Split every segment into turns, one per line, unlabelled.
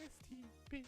STPL.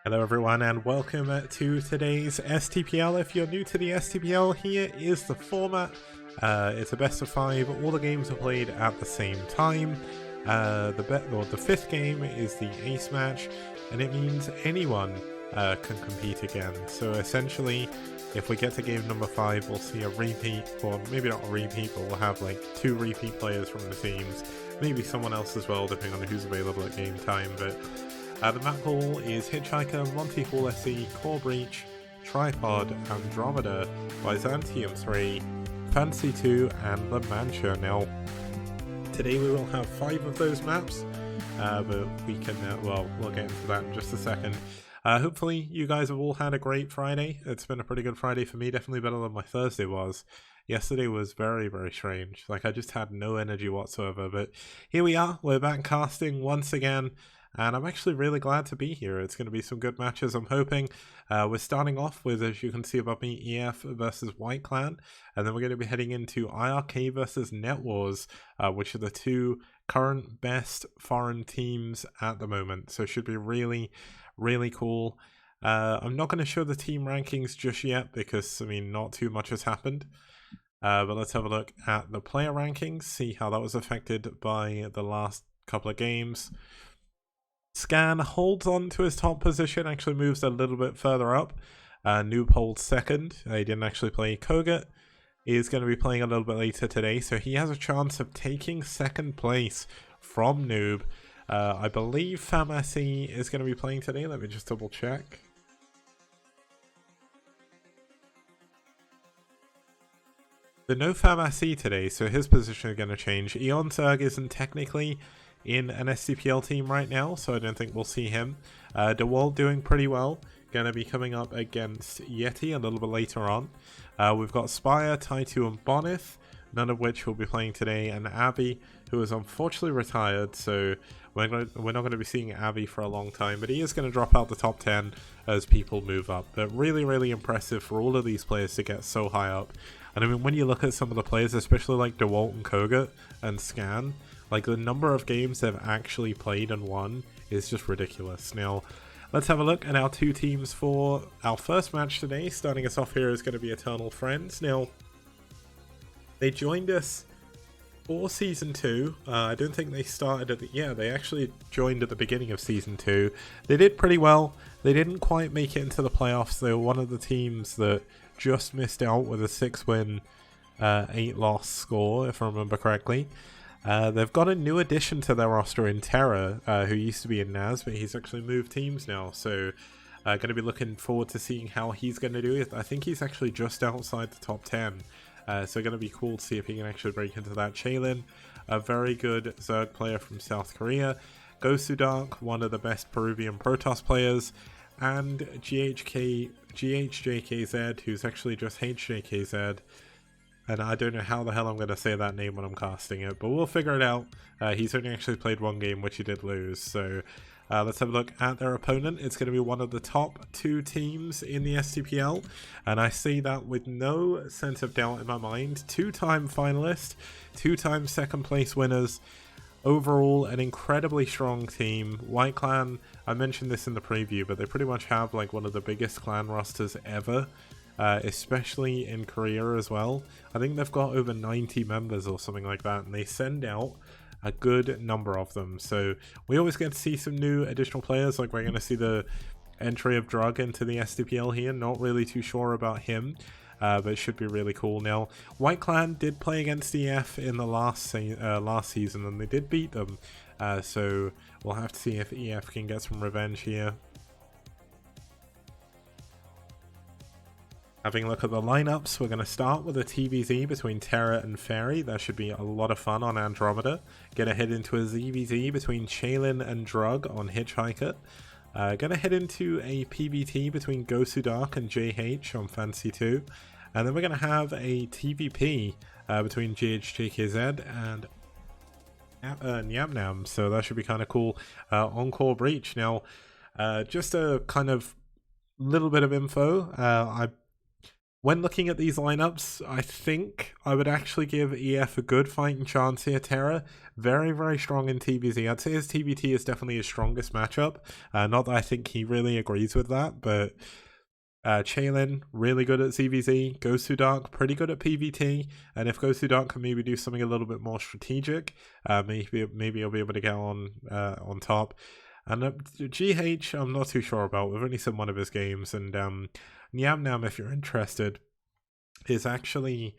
Hello everyone and welcome to today's STPL. If you're new to the STPL, here is the format. It's a best of 5, all the games are played at the same time. The fifth game is the ace match, and it means anyone can compete again. So essentially, if we get to game number 5, we'll see a repeat, or maybe not a repeat, but we'll have like 2 repeat players from the teams. Maybe someone else as well, depending on who's available at game time. But the map pool is Hitchhiker, Monty Hall SE, Core Breach, Tripod, Andromeda, Byzantium 3, Fantasy 2, and The Mancha. Now, today we will have 5 of those maps, but we can, we'll get into that in just a second. Hopefully you guys have all had a great Friday. It's been a pretty good Friday for me, definitely better than my Thursday was. Yesterday was very, very strange. Like, I just had no energy whatsoever, but here we are. We're back casting once again. And I'm actually really glad to be here. It's going to be some good matches, I'm hoping. We're starting off with, as you can see above me, EF versus White Clan. And then we're going to be heading into IRK versus Net Wars, which are the 2 current best foreign teams at the moment. So it should be really, really cool. I'm not going to show the team rankings just yet because, I mean, not too much has happened. But let's have a look at the player rankings, see how that was affected by the last couple of games. Scan holds on to his top position, actually moves a little bit further up. Noob holds second. He didn't actually play. Kogut is going to be playing a little bit later today, so he has a chance of taking second place from Noob. I believe Famasi is going to be playing today. Let me just double check. There's no Famasi today, so his position is going to change. Eon Zerg isn't technically in an STPL team right now, so I don't think we'll see him. DeWalt doing pretty well, going to be coming up against Yeti a little bit later on. We've got Spire, Taitu, and Bonith, none of which will be playing today, and Abby, who is unfortunately retired, so we're not going to be seeing Abby for a long time, but he is going to drop out the top 10 as people move up. But really, really impressive for all of these players to get so high up. And I mean, when you look at some of the players, especially like DeWalt and Kogut and Scan, like the number of games they've actually played and won is just ridiculous. Now, let's have a look at our 2 teams for our first match today. Starting us off here is going to be Eternal Friends. Now, they joined us for Season 2. I don't think they started at the... Yeah, they actually joined at the beginning of Season 2. They did pretty well. They didn't quite make it into the playoffs. They were one of the teams that just missed out with a 6-win, 8-loss score, if I remember correctly. They've got a new addition to their roster in Terra, who used to be in Naz, but he's actually moved teams now, so going to be looking forward to seeing how he's going to do it. I think he's actually just outside the top 10, so going to be cool to see if he can actually break into that. Chaylin, a very good Zerg player from South Korea. Gosudark, one of the best Peruvian Protoss players, and GHJKZ, who's actually just HJKZ. And I don't know how the hell I'm going to say that name when I'm casting it, but we'll figure it out. He's only actually played 1 game, which he did lose. So let's have a look at their opponent. It's going to be one of the top 2 teams in the STPL. And I say that with no sense of doubt in my mind. 2-time finalist, 2-time second place winners. Overall, an incredibly strong team. White Clan, I mentioned this in the preview, but they pretty much have like one of the biggest clan rosters ever, especially in Korea as well. I think they've got over 90 members or something like that, and they send out a good number of them. So we always get to see some new additional players, like we're going to see the entry of Drug into the STPL here. Not really too sure about him. But it should be really cool. Now, White Clan did play against EF in the last season, and they did beat them. So we'll have to see if EF can get some revenge here. Having a look at the lineups, we're going to start with a TVZ between Terra and Fairy. That should be a lot of fun on Andromeda. Gonna head into a ZVZ between Shaylin and Drug on Hitchhiker. Gonna head into a PvT between Gosu Dark and JH on Fantasy 2. And then we're gonna have a TVP between GHJKZ and Nyamnam. So that should be kind of cool. Encore Breach. Now, just a kind of little bit of info. When looking at these lineups, I think I would actually give EF a good fighting chance here. Terra, very, very strong in TVZ. I'd say his TVT is definitely his strongest matchup. Not that I think he really agrees with that, but Chaylin, really good at ZVZ. Gosu Dark, pretty good at PvT. And if Gosu Dark can maybe do something a little bit more strategic, maybe he'll be able to get on top. And GH, I'm not too sure about. We've only seen one of his games, and Nyamnam, if you're interested, is actually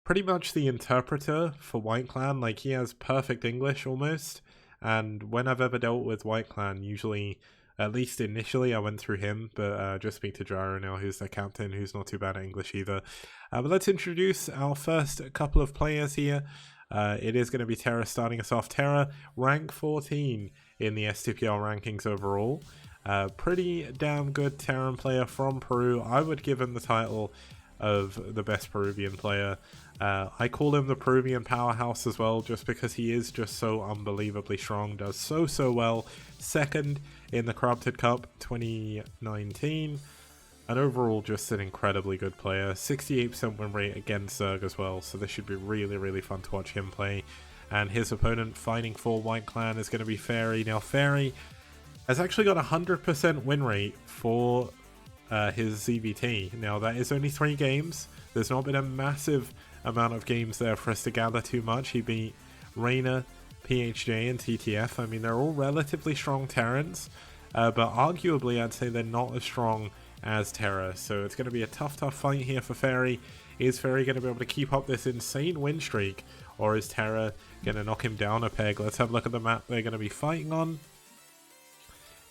pretty much the interpreter for White Clan. Like, he has perfect English almost, and when I've ever dealt with White Clan, usually, at least initially, I went through him, but just speak to Gyro now, who's the captain, who's not too bad at English either. But let's introduce our first couple of players here. It is going to be Terra starting us off. Terra, rank 14 in the STPL rankings overall. Pretty damn good Terran player from Peru. I would give him the title of the best Peruvian player. I call him the Peruvian powerhouse as well, just because he is just so unbelievably strong, does so well. Second in the Corrupted Cup 2019, and overall just an incredibly good player. 68% win rate against Zerg as well, so this should be really fun to watch him play. And his opponent fighting for White Clan is going to be Fairy. Now, Fairy has actually got a 100% win rate for his ZVT. Now, that is only 3 games. There's not been a massive amount of games there for us to gather too much. He beat Reina, PHJ, and TTF. I mean, they're all relatively strong Terrans, but arguably I'd say they're not as strong as Terra. So it's going to be a tough fight here for Fairy. Is Fairy going to be able to keep up this insane win streak, or is Terra going to knock him down a peg? Let's have a look at the map they're going to be fighting on.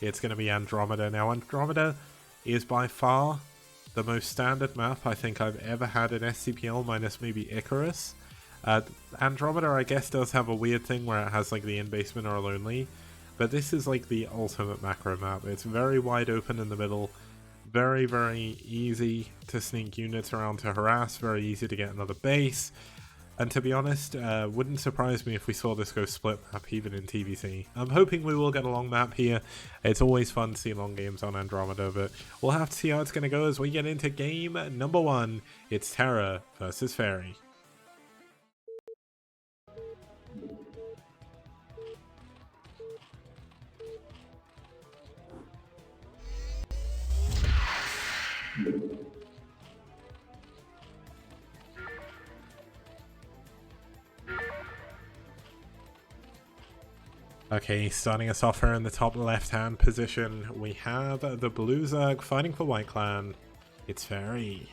It's going to be Andromeda. Now, Andromeda is by far the most standard map I think I've ever had in STPL, minus maybe Icarus. Andromeda, I guess, does have a weird thing where it has like the in-basement or lonely, but this is like the ultimate macro map. It's very wide open in the middle, very easy to sneak units around to harass, very easy to get another base. And to be honest, wouldn't surprise me if we saw this go split map even in TVC. I'm hoping we will get a long map here. It's always fun to see long games on Andromeda, but we'll have to see how it's going to go as we get into game number 1. It's Terra versus Fairy. Okay, starting us off here in the top left-hand position, we have the Blue Zerg fighting for White Clan. It's Fairy.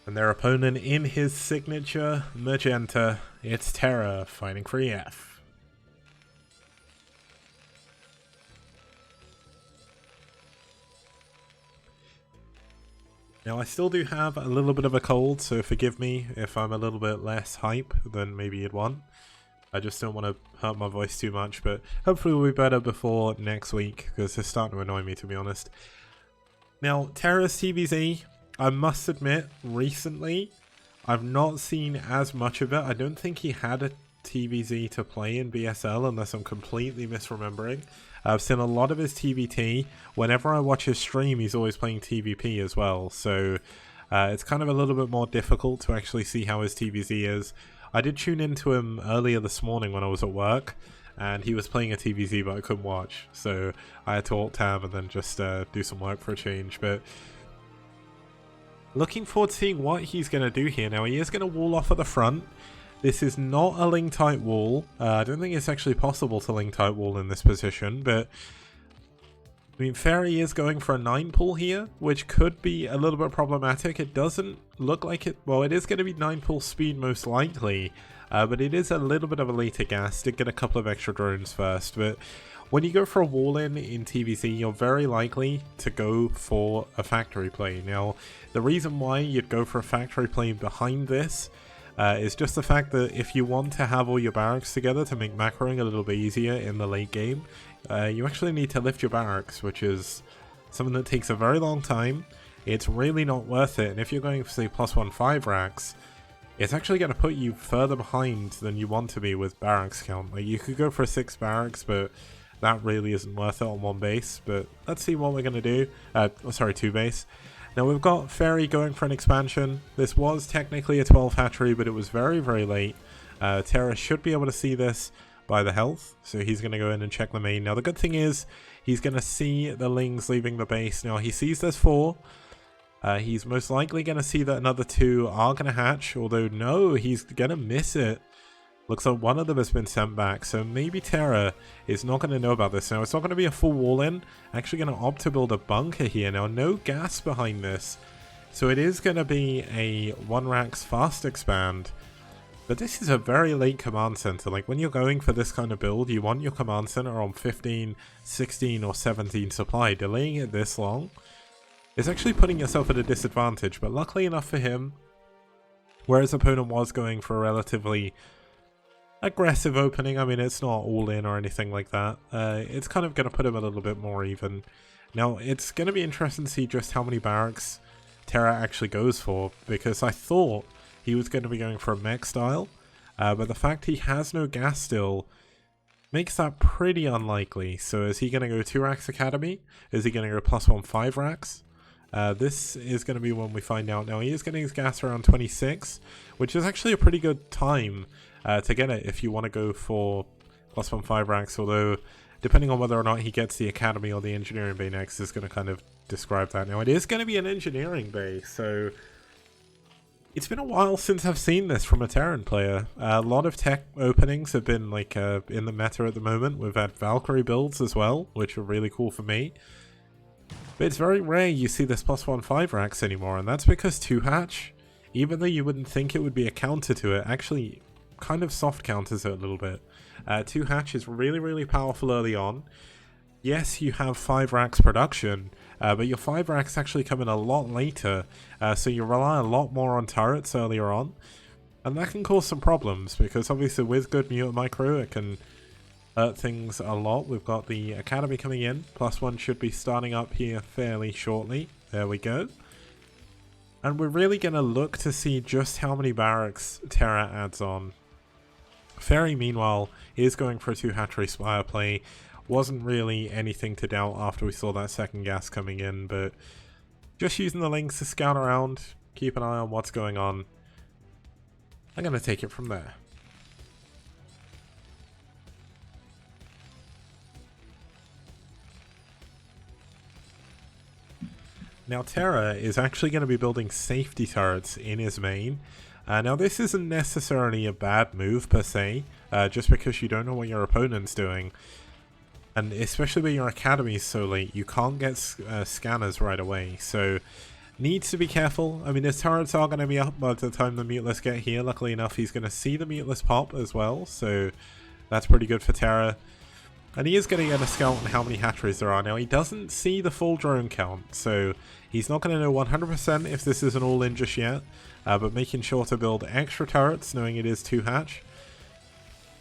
And their opponent in his signature magenta, it's Terra fighting for EF. Now, I still do have a little bit of a cold, so forgive me if I'm a little bit less hype than maybe you'd want. I just don't want to hurt my voice too much, but hopefully we'll be better before next week, because it's starting to annoy me, to be honest. Now, Terra's TVZ, I must admit, recently, I've not seen as much of it. I don't think he had a TVZ to play in BSL, unless I'm completely misremembering. I've seen a lot of his TVT. Whenever I watch his stream, he's always playing TVP as well. So It's kind of a little bit more difficult to actually see how his TVZ is. I did tune into him earlier this morning when I was at work, and he was playing a TVZ, but I couldn't watch, so I had to alt-tab and then just do some work for a change. But looking forward to seeing what he's going to do here. Now, he is going to wall off at the front. This is not a link-tight wall. I don't think it's actually possible to link-tight wall in this position, but I mean, Fairy is going for a 9 pull here, which could be a little bit problematic. It doesn't look like it. Well, it is going to be 9 pull speed most likely, but it is a little bit of a later gas. Did get a couple of extra drones first, but when you go for a wall in TVZ, you're very likely to go for a factory play. Now, the reason why you'd go for a factory play behind this is just the fact that if you want to have all your barracks together to make macroing a little bit easier in the late game, you actually need to lift your barracks, which is something that takes a very long time. It's really not worth it, and if you're going for, say, +1 5 racks, it's actually going to put you further behind than you want to be with barracks count. Like, you could go for 6 barracks, but that really isn't worth it on 1 base. But let's see what we're going to do. Sorry, 2 base. Now, we've got Fairy going for an expansion. This was technically a 12 hatchery, but it was very, very late. Terra should be able to see this by the health, so he's going to go in and check the main. Now, the good thing is he's going to see the Lings leaving the base. Now, he sees there's 4. He's most likely going to see that another 2 are going to hatch, although no, he's going to miss it. Looks like one of them has been sent back, so maybe Terra is not going to know about this. Now, it's not going to be a full wall in. Actually going to opt to build a bunker here. Now, no gas behind this, so it is going to be a 1 racks fast expand. But this is a very late command center. Like, when you're going for this kind of build, you want your command center on 15, 16, or 17 supply. Delaying it this long is actually putting yourself at a disadvantage. But luckily enough for him, where his opponent was going for a relatively aggressive opening, I mean, it's not all in or anything like that, it's kind of going to put him a little bit more even. Now, it's going to be interesting to see just how many barracks Terra actually goes for, because I thought he was going to be going for a mech style, but the fact he has no gas still makes that pretty unlikely. So is he going to go 2 racks academy? Is he going to go +1 5 racks? This is going to be when we find out. Now, he is getting his gas around 26, which is actually a pretty good time to get it if you want to go for +1 5 racks, although depending on whether or not he gets the academy or the engineering bay next is going to kind of describe that. Now, it is going to be an engineering bay, so it's been a while since I've seen this from a Terran player. A lot of tech openings have been like in the meta at the moment. We've had Valkyrie builds as well, which are really cool for me. But it's very rare you see this +1 5 racks anymore, and that's because 2 hatch, even though you wouldn't think it would be a counter to it, actually kind of soft counters it a little bit. 2 hatch is really, really powerful early on. Yes, you have 5 racks production, but your 5 racks actually come in a lot later, so you rely a lot more on turrets earlier on. And that can cause some problems, because obviously with good mutant micro, it can hurt things a lot. We've got the academy coming in, +1 should be starting up here fairly shortly. There we go. And we're really going to look to see just how many barracks Terra adds on. Fairy, meanwhile, is going for a 2 hatchery spire play. Wasn't really anything to doubt after we saw that second gas coming in, but just using the links to scout around, keep an eye on what's going on. I'm going to take it from there. Now, Terra is actually going to be building safety turrets in his main. Now, this isn't necessarily a bad move per se, just because you don't know what your opponent's doing. And especially when your academy is so late, you can't get scanners right away, so needs to be careful. I mean, his turrets are going to be up by the time the muteless get here. Luckily enough, he's going to see the muteless pop as well, so that's pretty good for Terra. And he is going to get a scout on how many hatcheries there are. Now, he doesn't see the full drone count, so he's not going to know 100% if this is an all-in just yet, but making sure to build extra turrets, knowing it is 2 hatch.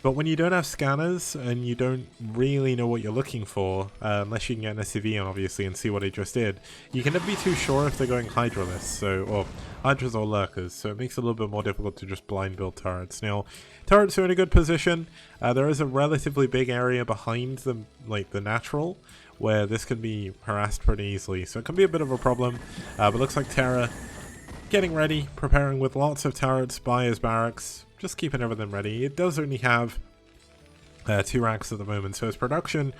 But when you don't have scanners, and you don't really know what you're looking for, unless you can get an SCV on, obviously, and see what it just did, you can never be too sure if they're going Hydralists, so, or Hydras or Lurkers, so it makes it a little bit more difficult to just blind build turrets. Now, turrets are in a good position. There is a relatively big area behind them, like the natural, where this can be harassed pretty easily, so it can be a bit of a problem, but looks like Terra getting ready, preparing with lots of turrets by his barracks, just keeping everything ready. It does only have 2 racks at the moment, so his production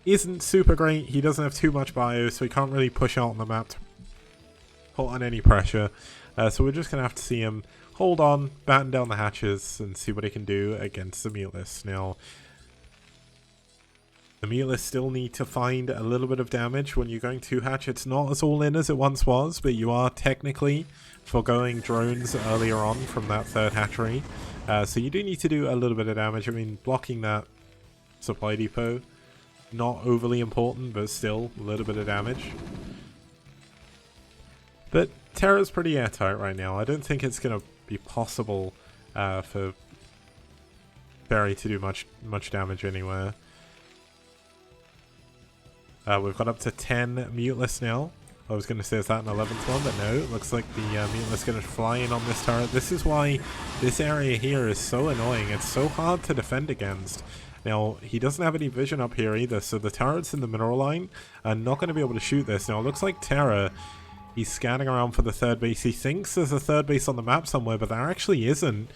isn't super great. He doesn't have too much bio, so he can't really push out on the map to put on any pressure. So we're just going to have to see him hold on, batten down the hatches, and see what he can do against the Muteless. Now, the Muteless still need to find a little bit of damage when you're going 2-hatch. It's not as all in as it once was, but you are technically foregoing drones earlier on from that 3rd hatchery. So you do need to do a little bit of damage. I mean, blocking that supply depot, not overly important, but still a little bit of damage. But Terra's pretty airtight right now. I don't think it's going to be possible for Fairy to do much damage anywhere. We've got up to 10 Muteless now. I was going to say is that an 11th one, but no. It looks like the Muteless is going to fly in on this turret. This is why this area here is so annoying. It's so hard to defend against. Now, he doesn't have any vision up here either, so the turrets in the mineral line are not going to be able to shoot this. Now, it looks like Terra, he's scanning around for the 3rd base. He thinks there's a 3rd base on the map somewhere, but there actually isn't.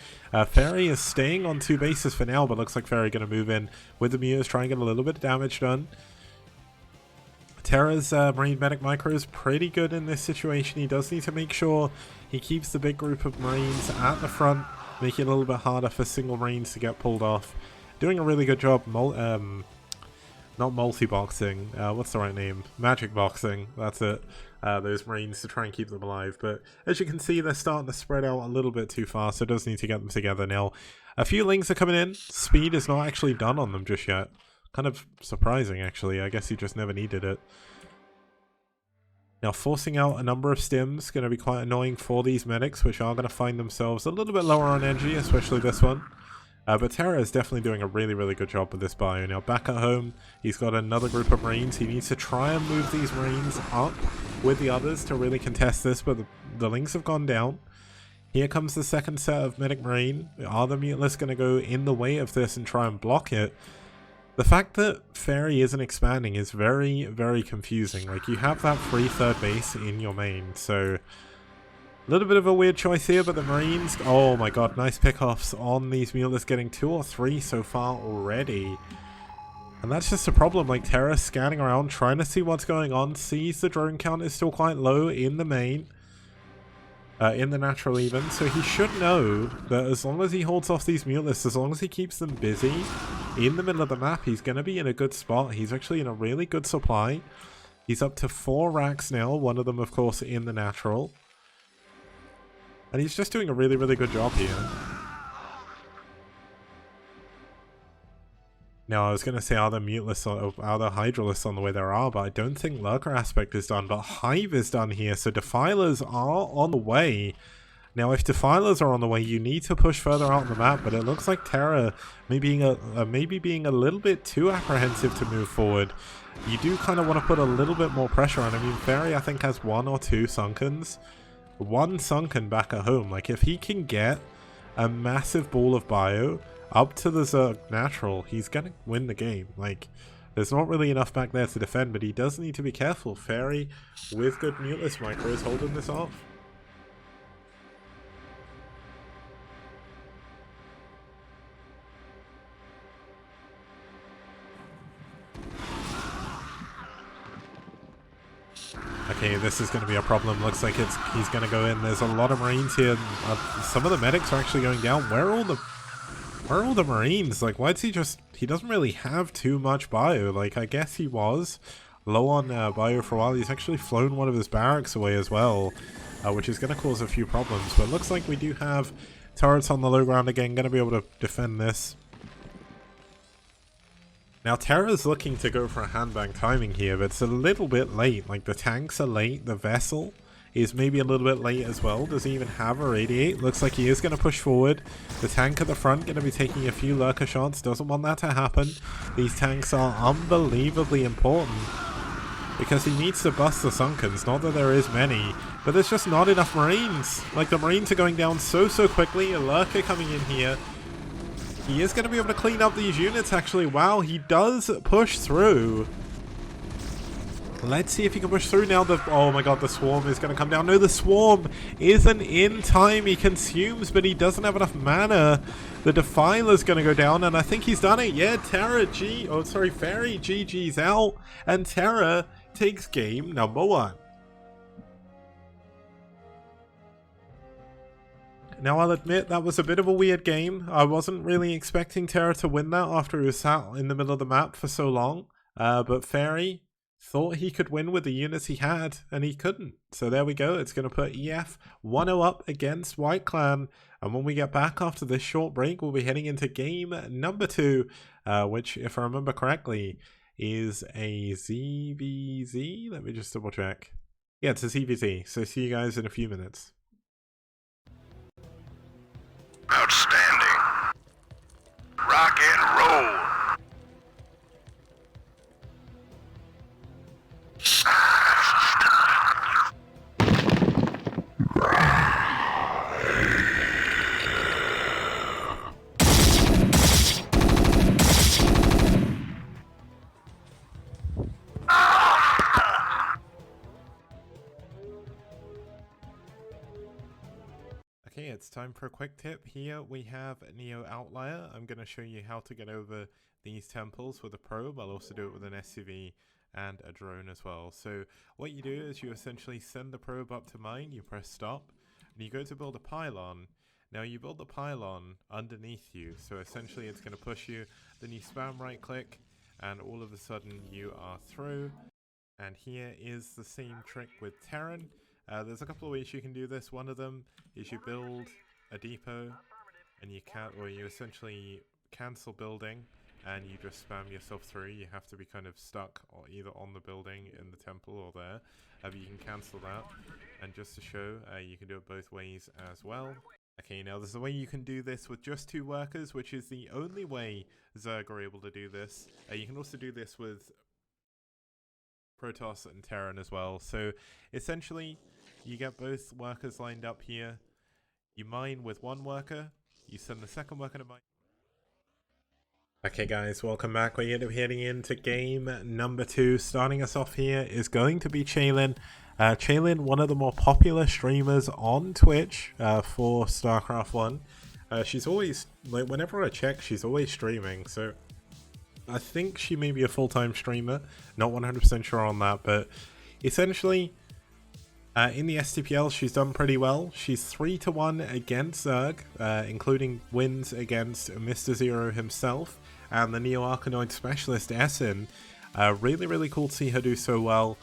Fairy is staying on 2 bases for now, but looks like Fairy going to move in with the Muters, try and get a little bit of damage done. Terra's Marine Medic Micro is pretty good in this situation. He does need to make sure he keeps the big group of Marines at the front, making it a little bit harder for single Marines to get pulled off. Doing a really good job, not multi-boxing, what's the right name? Magic boxing, that's it. Those Marines to try and keep them alive. But as you can see, they're starting to spread out a little bit too fast, so it does need to get them together. Now, a few Lings are coming in. Speed is not actually done on them just yet. Kind of surprising, actually. I guess he just never needed it. Now, forcing out a number of stims going to be quite annoying for these medics, which are going to find themselves a little bit lower on energy, especially this one. But Terra is definitely doing a really, really good job with this bio. Now, back at home, he's got another group of Marines. He needs to try and move these Marines up with the others to really contest this, but the Lings have gone down. Here comes the 2nd set of Medic Marine. Are the Muteless going to go in the way of this and try and block it? The fact that Fairy isn't expanding is very, very confusing. Like, you have that free 3rd base in your main, so a little bit of a weird choice here, but the Marines, oh my god, nice pickoffs on these Muteless, getting 2 or 3 so far already. And that's just a problem. Like, Terra scanning around, trying to see what's going on, sees the drone count is still quite low in the main. In the natural even, so he should know that as long as he holds off these Muteless, as long as he keeps them busy in the middle of the map, he's going to be in a good spot. He's actually in a really good supply. He's up to 4 racks now, one of them of course in the natural. And he's just doing a really, really good job here. Now, I was going to say, are there Muteless or are there Hydralists on the way? There are, but I don't think Lurker Aspect is done. But Hive is done here, so Defilers are on the way. Now, if Defilers are on the way, you need to push further out on the map, but it looks like Terra maybe being a little bit too apprehensive to move forward. You do kind of want to put a little bit more pressure on. I mean, Fairy, I think, has 1 or 2 Sunkens. 1 Sunken back at home. Like, if he can get a massive ball of bio up to the Zerg natural, he's gonna win the game. Like, there's not really enough back there to defend, but he does need to be careful. Fairy, with good Muteless Micro, is holding this off. Okay, this is going to be a problem. Looks like he's going to go in. There's a lot of Marines here. Some of the medics are actually going down. Where are all the Marines? Like, why does he doesn't really have too much bio. Like, I guess he was low on bio for a while. He's actually flown one of his barracks away as well, which is going to cause a few problems. But it looks like we do have turrets on the low ground again. Going to be able to defend this. Now, Terra's looking to go for a handbang timing here, but it's a little bit late. Like, the tanks are late. The vessel is maybe a little bit late as well. Does he even have a radiate? Looks like he is going to push forward. The tank at the front going to be taking a few lurker shots. Doesn't want that to happen. These tanks are unbelievably important because he needs to bust the Sunkens. Not that there is many, but there's just not enough Marines. Like, the Marines are going down so quickly. A lurker coming in here. He is going to be able to clean up these units, actually. Wow, he does push through. Let's see if he can push through now. Oh my god, the swarm is going to come down. No, the swarm isn't in time. He consumes, but he doesn't have enough mana. The Defiler's going to go down, and I think he's done it. Yeah, Fairy GG's out, and Terra takes game number 1. Now, I'll admit that was a bit of a weird game. I wasn't really expecting Terra to win that after he was sat in the middle of the map for so long. But Fairy thought he could win with the units he had, and he couldn't. So there we go. It's going to put EF 1-0 up against White Clan. And when we get back after this short break, we'll be heading into game number 2, which, if I remember correctly, is a ZVZ. Let me just double check. Yeah, it's a ZVZ. So see you guys in a few minutes.
Outstanding. Rock and roll.
Okay, it's time for a quick tip. Here we have Neo Outlier. I'm going to show you how to get over these temples with a probe. I'll also do it with an SCV and a drone as well. So what you do is you essentially send the probe up to mine, you press stop, and you go to build a pylon. Now you build the pylon underneath you, so essentially it's going to push you, then you spam right click, and all of a sudden you are through. And here is the same trick with Terran. There's a couple of ways you can do this. One of them is you build a depot, and you essentially cancel building, and you just spam yourself through. You have to be kind of stuck or either on the building in the temple or there. But you can cancel that, and just to show, you can do it both ways as well. Okay, now there's a way you can do this with just 2 workers, which is the only way Zerg are able to do this. You can also do this with Protoss and Terran as well. So essentially, you get both workers lined up here. You mine with 1 worker. You send the second worker to mine. Okay guys, welcome back. We're heading into game number 2. Starting us off here is going to be Chaylin. Chaylin, one of the more popular streamers on Twitch for StarCraft 1. She's always, like, whenever I check, she's always streaming. So I think she may be a full-time streamer. Not 100% sure on that, but essentially, in the STPL, she's done pretty well. She's 3-1 against Zerg, including wins against Mr. Zero himself and the Neo Arcanoid Specialist Essen. Really, really cool to see her do so well.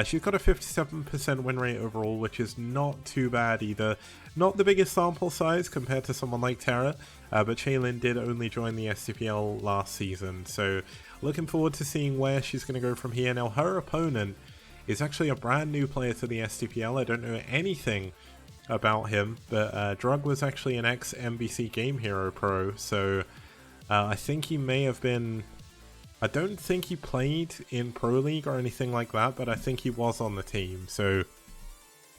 She's got a 57% win rate overall, which is not too bad either. Not the biggest sample size compared to someone like Terra, but Chaylin did only join the STPL last season, so looking forward to seeing where she's going to go from here. Now, her opponent is actually a brand new player to the STPL. I don't know anything about him, but Drug was actually an ex-MBC Game Hero pro, so I think he may have been... I don't think he played in Pro League or anything like that, but I think he was on the team, so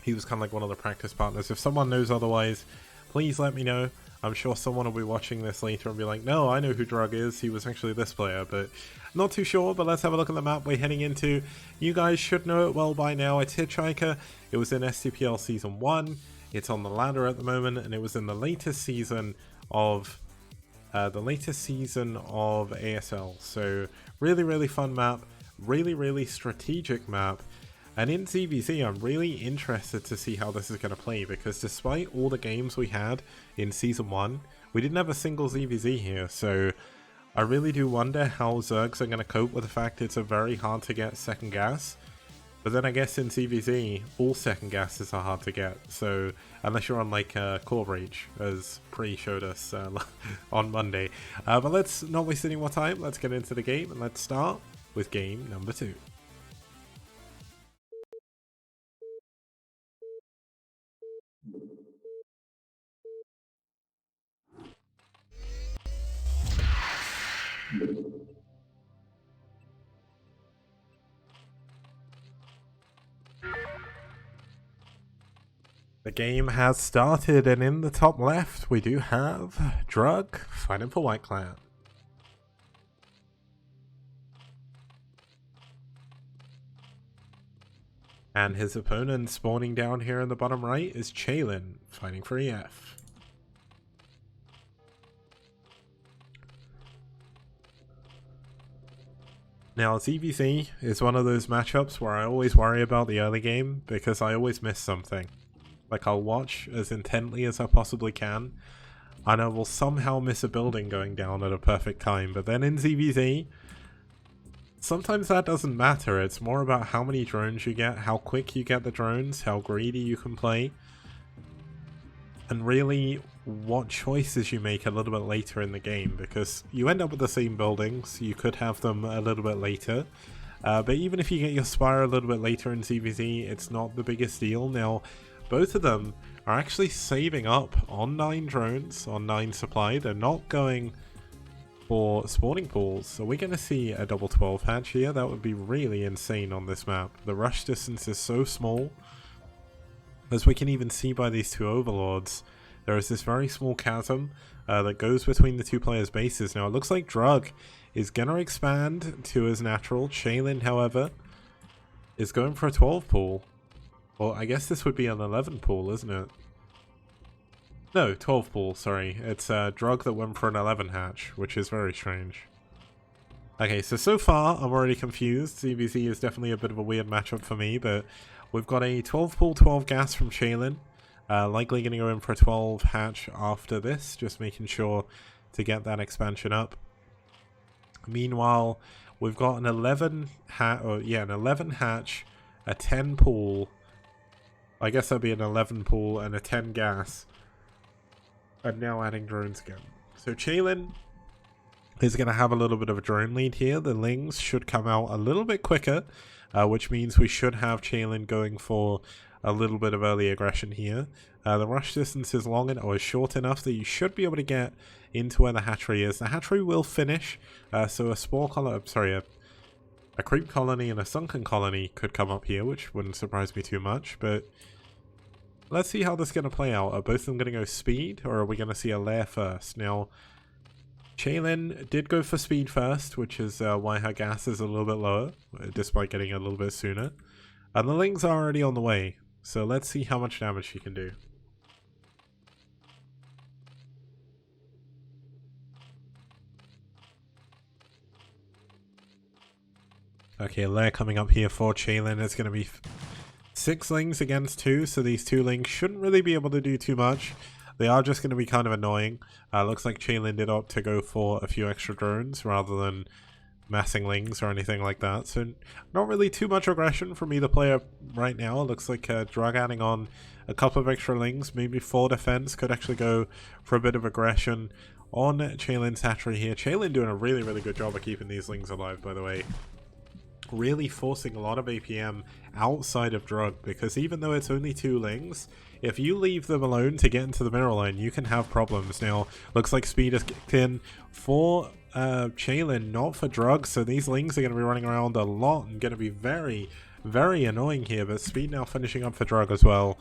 he was kind of like one of the practice partners. If someone knows otherwise, please let me know. I'm sure someone will be watching this later and be like, no, I know who Drug is, he was actually this player, but not too sure. But let's have a look at the map we're heading into. You guys should know it well by now. It's Hitchhiker. It was in STPL Season 1, it's on the ladder at the moment, and it was in the latest season of ASL. So really, really fun map, really, really strategic map. And in ZVZ, I'm really interested to see how this is going to play, because despite all the games we had in Season 1, we didn't have a single ZVZ here, so I really do wonder how Zergs are going to cope with the fact it's a very hard to get second gas. But then I guess in ZVZ, all second gases are hard to get, so unless you're on like Core Breach, as Pre showed us on Monday. But let's not waste any more time, let's get into the game, and let's start with game number 2. The game has started, and in the top left we do have Drug fighting for White Clan. And his opponent spawning down here in the bottom right is Chaylin, fighting for EF. Now, ZVZ is one of those matchups where I always worry about the early game because I always miss something. Like, I'll watch as intently as I possibly can, and I will somehow miss a building going down at a perfect time. But then in ZVZ, sometimes that doesn't matter. It's more about how many drones you get, how quick you get the drones, how greedy you can play, and really what choices you make a little bit later in the game, because you end up with the same buildings. You could have them a little bit later, but even if you get your Spire a little bit later in ZVZ, it's not the biggest deal. Now, both of them are actually saving up on 9 drones, on 9 supply. They're not going for spawning pools, so we're going to see a double 12 hatch here. That would be really insane on this map. The rush distance is so small, as we can even see by these 2 overlords. There is this very small chasm that goes between the 2 players' bases. Now, it looks like Drug is going to expand to his natural. Chaylin, however, is going for a 12 pool. Well, I guess this would be an 11 pool, isn't it? No, 12 pool, sorry. It's Drug that went for an 11 hatch, which is very strange. Okay, so far, I'm already confused. ZVZ is definitely a bit of a weird matchup for me, but we've got a 12 pool, 12 gas from Chaylin. Likely going to go in for a 12 hatch after this, just making sure to get that expansion up. Meanwhile, we've got an 11 hatch, a 10 pool. I guess that'd be an 11 pool and a 10 gas. And now adding drones again. So Chaylin is going to have a little bit of a drone lead here. The Lings should come out a little bit quicker, which means we should have Chaylin going for a little bit of early aggression here. The rush distance is long or is short enough that you should be able to get into where the hatchery is. The hatchery will finish, so a spore colony, a creep colony and a sunken colony could come up here, which wouldn't surprise me too much, but let's see how this is going to play out. Are both of them going to go speed, or are we going to see a lair first? Now, Chaylin did go for speed first, which is why her gas is a little bit lower, despite getting a little bit sooner. And the Lings are already on the way, so let's see how much damage she can do. Okay, a lair coming up here for Chaylin. It's going to be 6 Lings against 2, so these 2 Lings shouldn't really be able to do too much. They are just going to be kind of annoying. Looks like Chaylin did opt to go for a few extra drones rather than massing Lings or anything like that. So not really too much aggression from either player right now. It looks like Drug adding on a couple of extra Lings, maybe 4 defense, could actually go for a bit of aggression on Chaylin's hatchery here. Chaylin doing a really, really good job of keeping these Lings alive, by the way. Really forcing a lot of APM outside of Drug, because even though it's only 2 Lings, if you leave them alone to get into the mineral line, you can have problems. Now, looks like speed is kicked in for Chaylin, not for Drug, so these Lings are going to be running around a lot and going to be very, very annoying here, but speed now finishing up for Drug as well.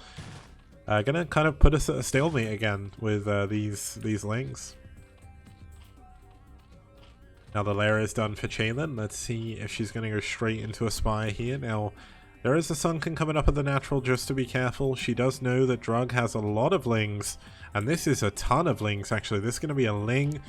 Gonna kind of put us at a stalemate again with these Lings. Now the lair is done for Chaylin. Let's see if she's going to go straight into a Spire here. Now, there is a Sunken coming up at the natural, just to be careful. She does know that Drug has a lot of Lings, and this is a ton of Lings, actually. This is going to be a Ling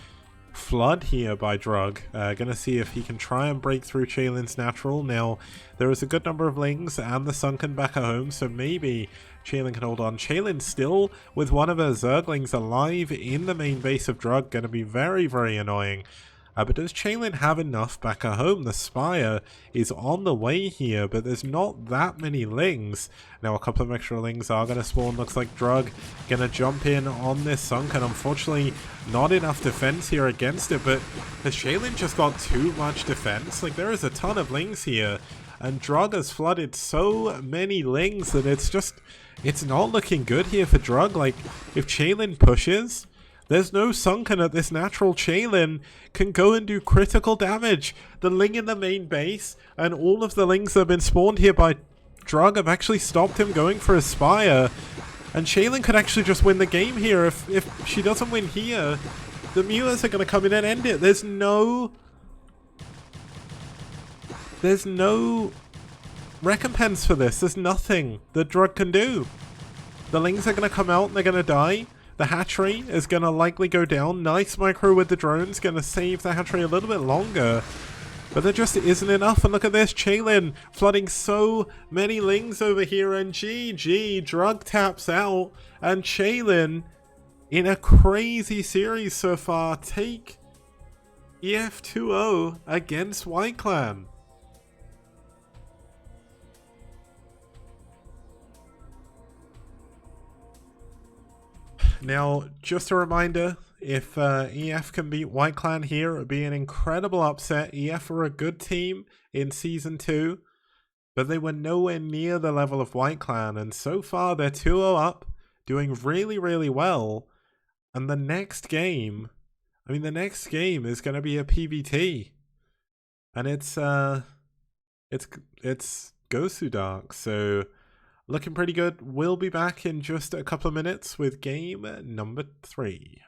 flood here by Drug. Gonna see if he can try and break through Chaylin's natural. Now, there is a good number of Lings and the Sunken back at home, so maybe Chaylin can hold on. Chaylin still with one of her Zerglings alive in the main base of Drug. Gonna be very, very annoying. But does Chaylin have enough back at home? The Spire is on the way here, but there's not that many Lings. Now a couple of extra Lings are going to spawn. Looks like Drug going to jump in on this Sunken. Unfortunately, not enough defense here against it, but has Chaylin just got too much defense? Like, there is a ton of Lings here, and Drug has flooded so many Lings that it's not looking good here for Drug. Like, if Chaylin pushes, there's no Sunken at this natural. Chaylin can go and do critical damage. The Ling in the main base and all of the Lings that have been spawned here by Drug have actually stopped him going for his Spire. And Chaylin could actually just win the game here. If she doesn't win here, the Mulas are going to come in and end it. There's no recompense for this. There's nothing the drug can do. The lings are going to come out and they're going to die. The hatchery is going to likely go down. Nice micro with the drones, going to save the hatchery a little bit longer. But there just isn't enough. And look at this, Chaylin flooding so many lings over here. And GG, drug taps out. And Chaylin, in a crazy series so far, take EF 2-0 against White Clan. Now, just a reminder, if EF can beat White Clan here, it would be an incredible upset. EF are a good team in Season 2, but they were nowhere near the level of White Clan, and so far they're 2-0 up, doing really, really well. And the next game, the next game is going to be a PVT, and it's Gosu Dark, so looking pretty good. We'll be back in just a couple of minutes with game number 3.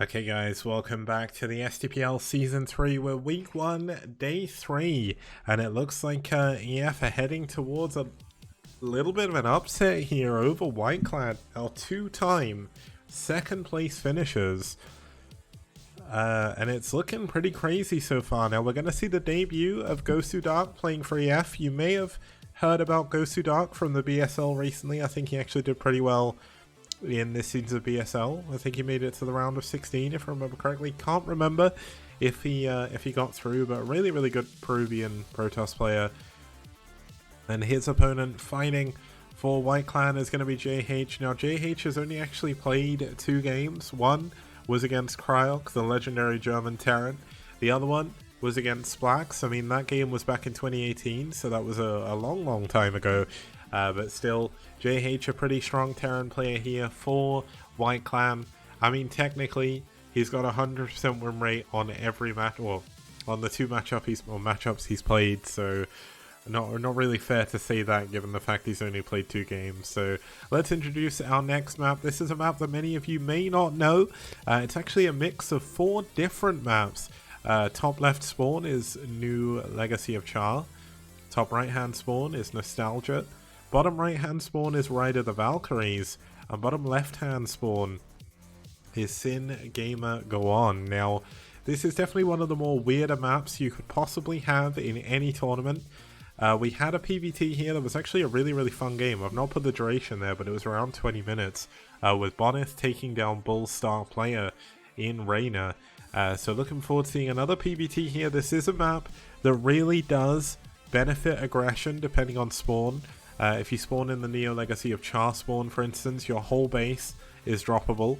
Okay guys, welcome back to the STPL Season 3. We're Week 1, Day 3, and it looks like EF are heading towards a little bit of an upset here over White Clan, our 2-time second place finishers. And it's looking pretty crazy so far. Now we're going to see the debut of Gosu Dark playing for EF. You may have heard about Gosu Dark from the BSL recently. I think he actually did pretty well in this season of BSL. I think he made it to the round of 16 if I remember correctly. Can't remember if he got through, but really, really good Peruvian Protoss player. And his opponent fighting for White Clan is going to be JH. Now JH has only actually played 2 games. One was against Kryok, the legendary German Terran. The other one was against Splax. I mean, that game was back in 2018, so that was a long, long time ago. But still, JH a pretty strong Terran player here for White Clan. I mean, technically, he's got a 100% win rate on every match, or on the 2 matchups he's played. So, not really fair to say that, given the fact he's only played 2 games. So, let's introduce our next map. This is a map that many of you may not know. It's actually a mix of 4 different maps. Top left spawn is New Legacy of Char. Top right hand spawn is Nostalgia. Bottom right hand spawn is Ride of the Valkyries, and bottom left hand spawn is Sin Gamer Go On. Now, this is definitely one of the more weirder maps you could possibly have in any tournament. We had a PVT here that was actually a really, really fun game. I've not put the duration there, but it was around 20 minutes, with Bonith taking down Bull Star Player in Reyna. So looking forward to seeing another PvT here. This is a map that really does benefit aggression depending on spawn. If you spawn in the Neo Legacy of Char spawn, for instance, your whole base is droppable.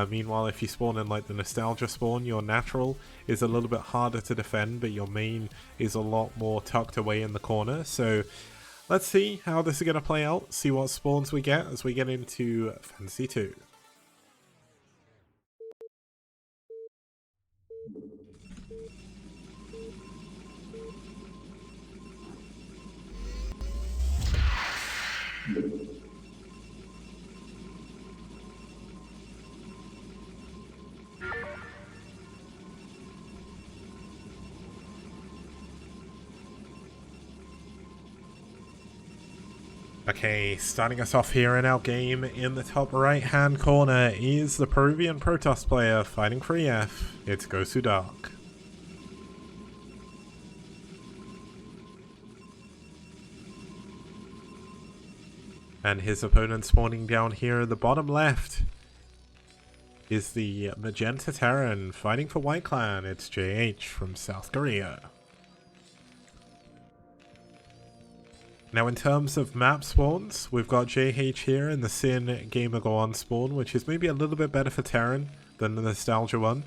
Meanwhile, if you spawn in like the Nostalgia spawn, your natural is a little bit harder to defend, but your main is a lot more tucked away in the corner. So let's see how this is going to play out, see what spawns we get as we get into Fantasy 2. Okay, starting us off here in our game, in the top right hand corner is the Peruvian Protoss player fighting for EF. It's Gosu Dark. And his opponent spawning down here in the bottom left is the Magenta Terran fighting for White Clan. It's JH from South Korea. Now in terms of map spawns, we've got JH here in the Sin Gamer Go On spawn, which is maybe a little bit better for Terran than the Nostalgia one,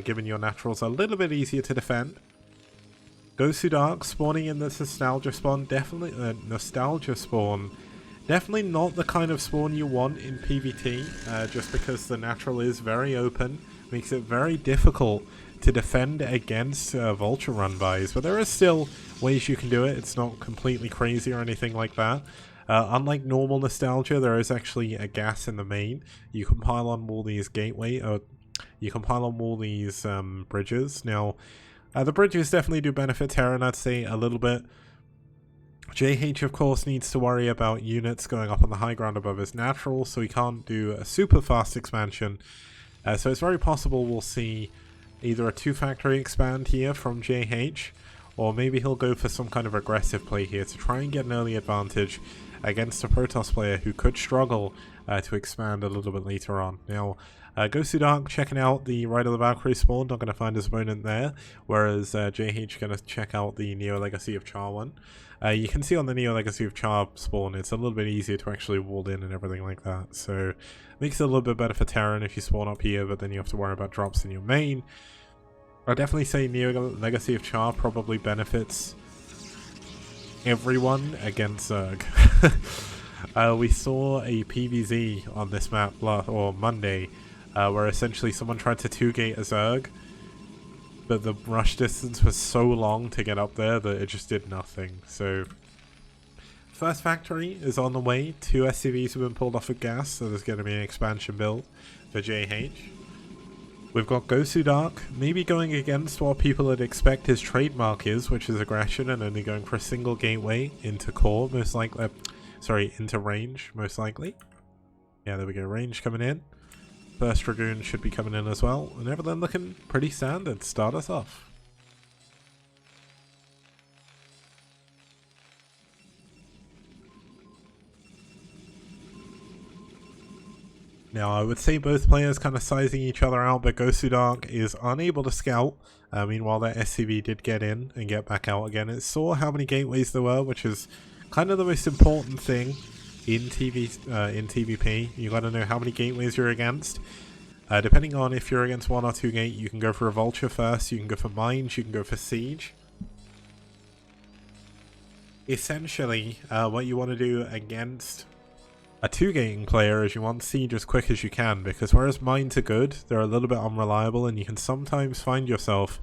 given your naturals are a little bit easier to defend. Gosu Dark spawning in the Nostalgia spawn, definitely definitely not the kind of spawn you want in PvT, just because the natural is very open, makes it very difficult to defend against vulture run-bys, but there are still ways you can do it. It's not completely crazy or anything like that. Unlike normal Nostalgia, there is actually a gas in the main. You can pile on all these bridges. Now, the bridges definitely do benefit Terran, I'd say, a little bit. JH, of course, needs to worry about units going up on the high ground above his natural, so he can't do a super fast expansion. So it's very possible we'll see either a 2-factory expand here from JH, or maybe he'll go for some kind of aggressive play here to try and get an early advantage against a Protoss player who could struggle to expand a little bit later on. Now, Gosu Dark checking out the Rite of the Valkyrie spawn, not going to find his opponent there, whereas JH going to check out the Neo Legacy of Char one. You can see on the Neo Legacy of Char spawn, it's a little bit easier to actually wall in and everything like that, so it makes it a little bit better for Terran if you spawn up here, but then you have to worry about drops in your main. I'd definitely say Neo Legacy of Char probably benefits everyone against Zerg. We saw a PvZ on this map Monday, where essentially someone tried to 2-gate a Zerg, but the rush distance was so long to get up there that it just did nothing. So, first factory is on the way. 2 SCVs have been pulled off of gas, so there's going to be an expansion build for JH. We've got Gosu Dark, maybe going against what people would expect his trademark is, which is aggression, and only going for a single gateway into core, most likely. Into range, most likely. Yeah, there we go, range coming in. First Dragoon should be coming in as well, and everything looking pretty standard. Start us off. Now, I would say both players kind of sizing each other out, but Gosu Dark is unable to scout. Meanwhile, that SCV did get in and get back out again. It saw how many gateways there were, which is kind of the most important thing in TVP. You got to know how many gateways you're against. Depending on if you're against 1 or 2 gate, you can go for a vulture first, you can go for mines, you can go for siege. Essentially, what you want to do against a 2-gating player is you want siege as quick as you can, because whereas mines are good, they're a little bit unreliable and you can sometimes find yourself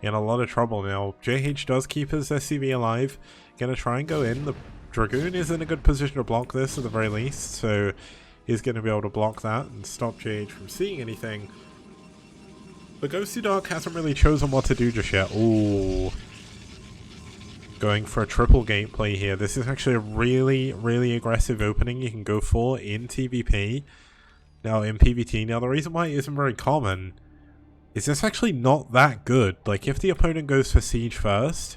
in a lot of trouble. Now, JH does keep his SCV alive, gonna try and go in. The Dragoon is in a good position to block this at the very least, so he's gonna be able to block that and stop JH from seeing anything. But Gosu Dark hasn't really chosen what to do just yet. Ooh. Going for a triple gate play here. This is actually a really, really aggressive opening you can go for in TVP. Now, in PvT. Now, the reason why it isn't very common is it's actually not that good. Like, if the opponent goes for siege first,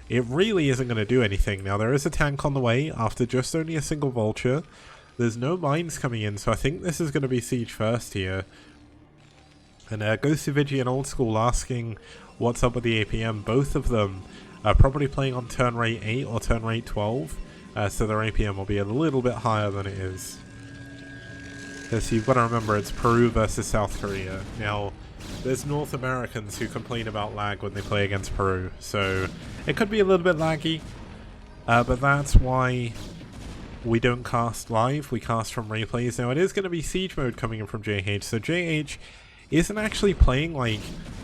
it really isn't going to do anything. Now, there is a tank on the way after just only a single vulture. There's no mines coming in, so I think this is going to be siege first here. And Ghostivigi and Old School asking what's up with the APM. Both of them are probably playing on turn rate 8 or turn rate 12, so their APM will be a little bit higher than it is. Because you've got to remember, it's Peru versus South Korea. Now, there's North Americans who complain about lag when they play against Peru, so it could be a little bit laggy, but that's why we don't cast live, we cast from replays. Now, it is going to be Siege Mode coming in from JH, so JH isn't actually playing, like,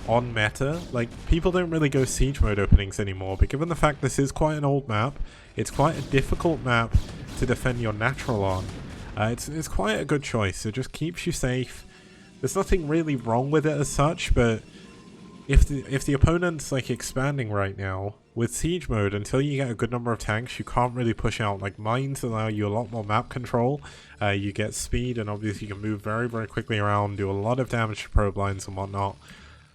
on meta. Like, people don't really go Siege Mode openings anymore, but given the fact this is quite an old map, it's quite a difficult map to defend your natural on. It's quite a good choice. It just keeps you safe. There's nothing really wrong with it as such, but if the opponent's like expanding right now with Siege Mode, until you get a good number of tanks, you can't really push out. Like, mines allow you a lot more map control. You get speed, and obviously you can move very, very quickly around, do a lot of damage to probe lines and whatnot.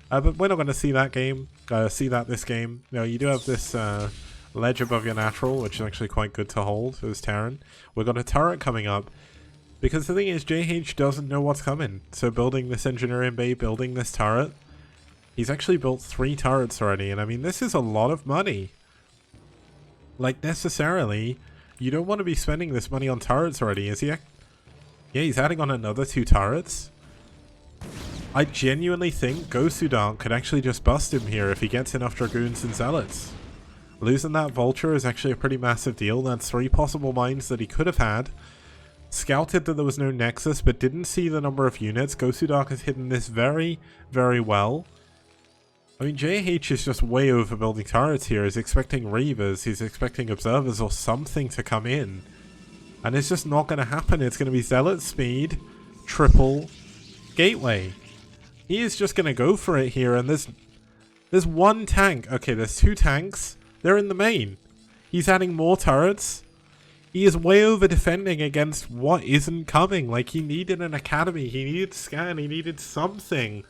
But we're not going to see that this game. You know, you do have this ledge above your natural, which is actually quite good to hold as Terran. We've got a turret coming up. Because the thing is, JH doesn't know what's coming. So building this engineering bay, building this turret, he's actually built 3 turrets already. And I mean, this is a lot of money. Like, necessarily, you don't want to be spending this money on turrets already, is he? Yeah, he's adding on another 2 turrets. I genuinely think Gosudark could actually just bust him here if he gets enough Dragoons and Zealots. Losing that Vulture is actually a pretty massive deal. That's 3 possible mines that he could have had. Scouted that there was no Nexus, but didn't see the number of units. Gosudark has hidden this very, very well. I mean, JH is just way overbuilding turrets here. He's expecting Reavers, he's expecting Observers or something to come in. And it's just not going to happen. It's going to be Zealot Speed, Triple, Gateway. He is just going to go for it here, and there's 1 tank. Okay, there's 2 tanks. They're in the main. He's adding more turrets. He is way over defending against what isn't coming. Like, he needed an academy, he needed scan, he needed something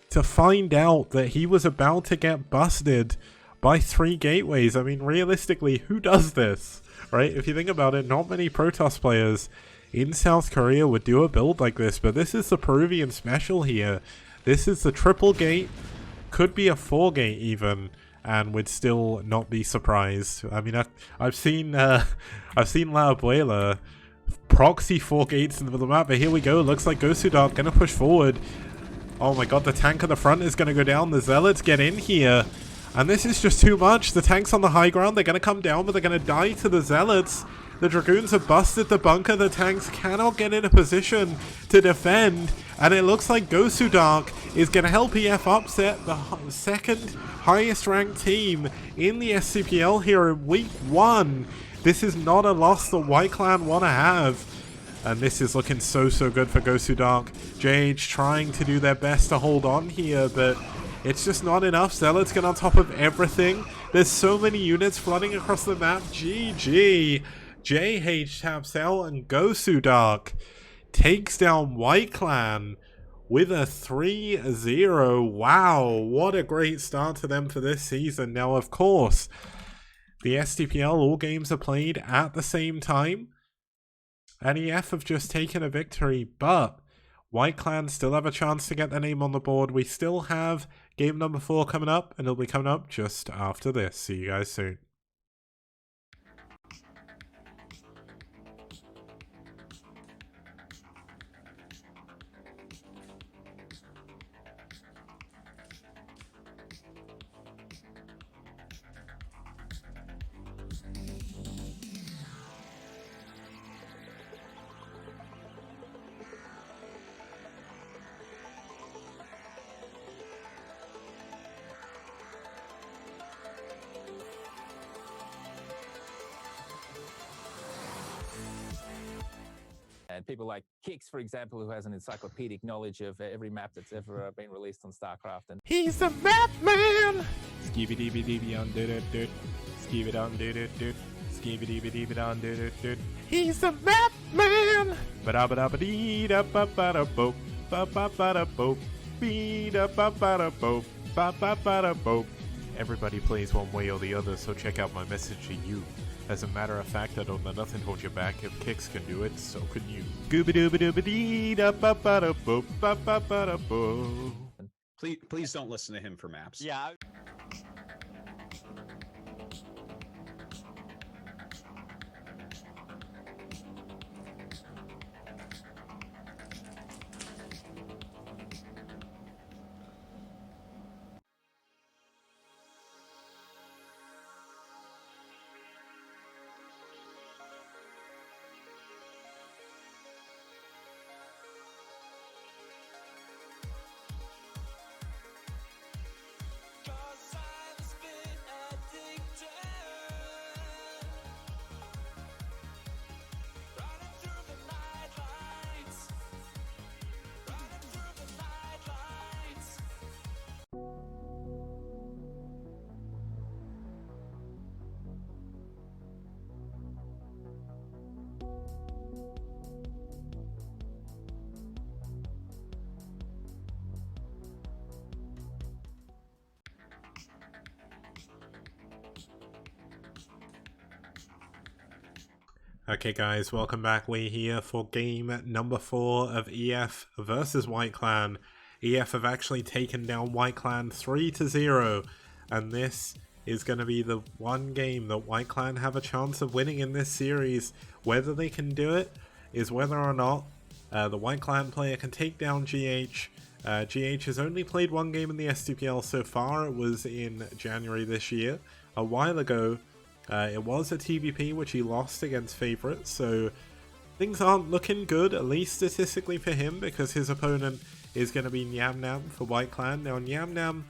to find out that he was about to get busted by 3 gateways. I mean, realistically, who does this? Right? If you think about it, not many Protoss players in South Korea would do a build like this, but this is the Peruvian special here. This is the triple gate, could be a 4 gate even, and would still not be surprised. I mean, I've seen La Abuela proxy 4 gates into the map, but here we go. Looks like Gosudark gonna push forward. Oh my god, the tank at the front is gonna go down. The Zealots get in here, and this is just too much. The tanks on the high ground, they're gonna come down, but they're gonna die to the Zealots. The Dragoons have busted the bunker. The tanks cannot get in a position to defend, and it looks like Gosudark is going to help EF upset the second highest ranked team in the STPL here in week 1. This is not a loss that White Clan want to have, and this is looking so good for Gosudark. JH trying to do their best to hold on here, but it's just not enough. Zealots get on top of everything. There's so many units flooding across the map. GG. JH taps out, and Gosudark takes down White Clan with a 3-0. Wow, what a great start to them for this season. Now, of course, the STPL, all games are played at the same time, and EF have just taken a victory, but White Clan still have a chance to get their name on the board. We still have game number 4 coming up, and it'll be coming up just after this. See you guys soon.
And people like Kix, for example, who has an encyclopedic knowledge of every map that's ever been released on StarCraft. And
he's the map man! Skibidi-bidi-bidi-on-doo-doo-doo. Skibidi-on-doo-doo-doo. Skibidi-bidi-bidi-on-doo-doo-doo. He's the map man! Ba-da-ba-da-ba-dee-da-ba-ba-da-boop. Ba-ba-ba-da-boop. Bee-da-ba-ba-da-boop. Ba-ba-ba-da-boop. Everybody plays one way or the other, so check out my message to you. As a matter of fact, I don't let nothing hold you back. If Kix can do it, so can you. Gooba-dooba-dooba-dee-da-ba-ba-da-boop. Ba-ba-ba-da-boop.
Please don't listen to him for maps.
Yeah.
Okay guys, welcome back. We're here for game number 4 of EF versus White Clan. EF have actually taken down White Clan 3-0, and this is going to be the one game that White Clan have a chance of winning in this series. Whether they can do it is whether or not the White Clan player can take down GH. GH has only played one game in the STPL so far. It was in January this year, a while ago. It was a TVP which he lost against Favourite, so things aren't looking good, at least statistically for him, because his opponent is going to be Nyam Nam for White Clan. Now Nyam Nam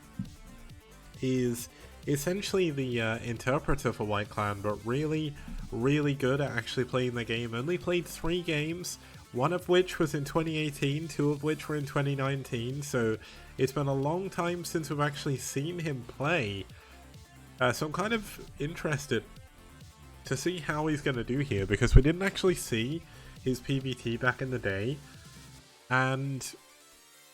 is essentially the interpreter for White Clan, but really good at actually playing the game. Only played 3 games, one of which was in 2018, 2 of which were in 2019, so it's been a long time since we've actually seen him play. So I'm kind of interested to see how he's going to do here, because we didn't actually see his PVT back in the day. And,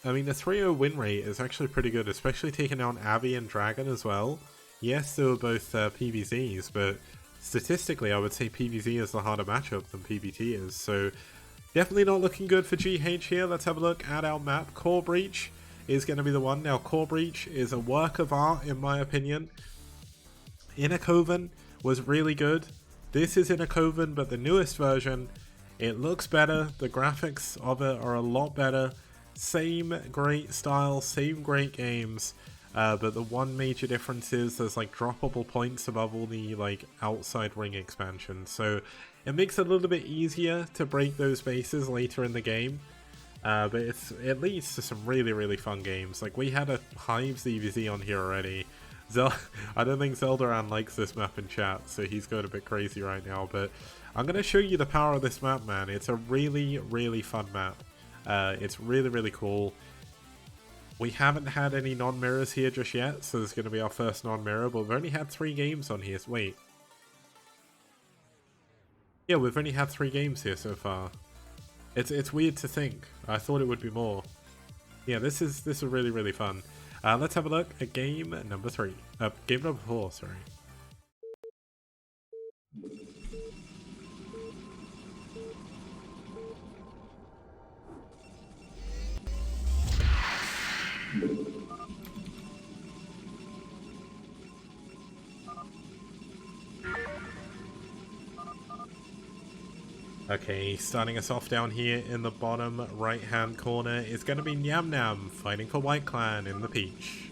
I mean, the 3-0 win rate is actually pretty good, especially taking down Avi and Dragon as well. Yes, they were both PVZs, but statistically I would say PVZ is the harder matchup than PVT is. So, definitely not looking good for GH here. Let's have a look at our map. Core Breach is going to be the one. Now, Core Breach is a work of art, in my opinion. Inner Coven was really good. This is Inner Coven, but the newest version, it looks better. The graphics of it are a lot better. Same great style, same great games, but the one major difference is there's like droppable points above all the like outside ring expansions. So it makes it a little bit easier to break those bases later in the game. But it leads to some really fun games. Like we had a Hives EVZ on here already. I don't think Zeldaran likes this map in chat, so he's going a bit crazy right now, but I'm going to show you the power of this map, man. It's a really fun map. It's really cool. We haven't had any non-mirrors here just yet, so this is going to be our first non-mirror, but we've only had 3 games on here. Wait. Yeah, we've only had 3 games here so far. It's weird to think. I thought it would be more. Yeah, this is really fun. Let's have a look at game number 3. Game number 4, sorry. Okay, starting us off down here in the bottom right hand corner is going to be Nyam Nam fighting for White Clan in the Peach.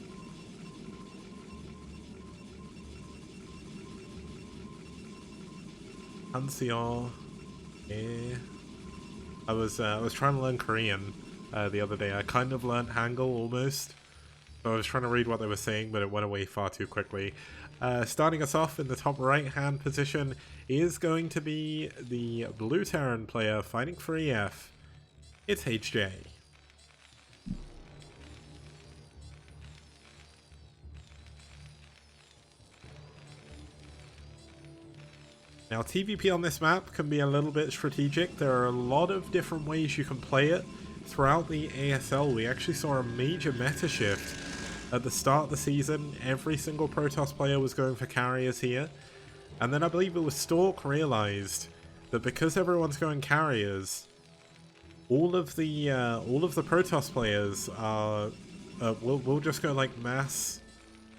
Hanseol. Yeah. I was trying to learn Korean the other day. I kind of learned Hangul almost. So I was trying to read what they were saying, but it went away far too quickly. Starting us off in the top right hand position is going to be the Blue Terran player fighting for EF. It's HJ. Now TVP on this map can be a little bit strategic. There are a lot of different ways you can play it. Throughout the ASL we actually saw a major meta shift. At the start of the season, every single Protoss player was going for carriers here. And then I believe it was Stork realized that because everyone's going carriers, all of the Protoss players are we'll just go like mass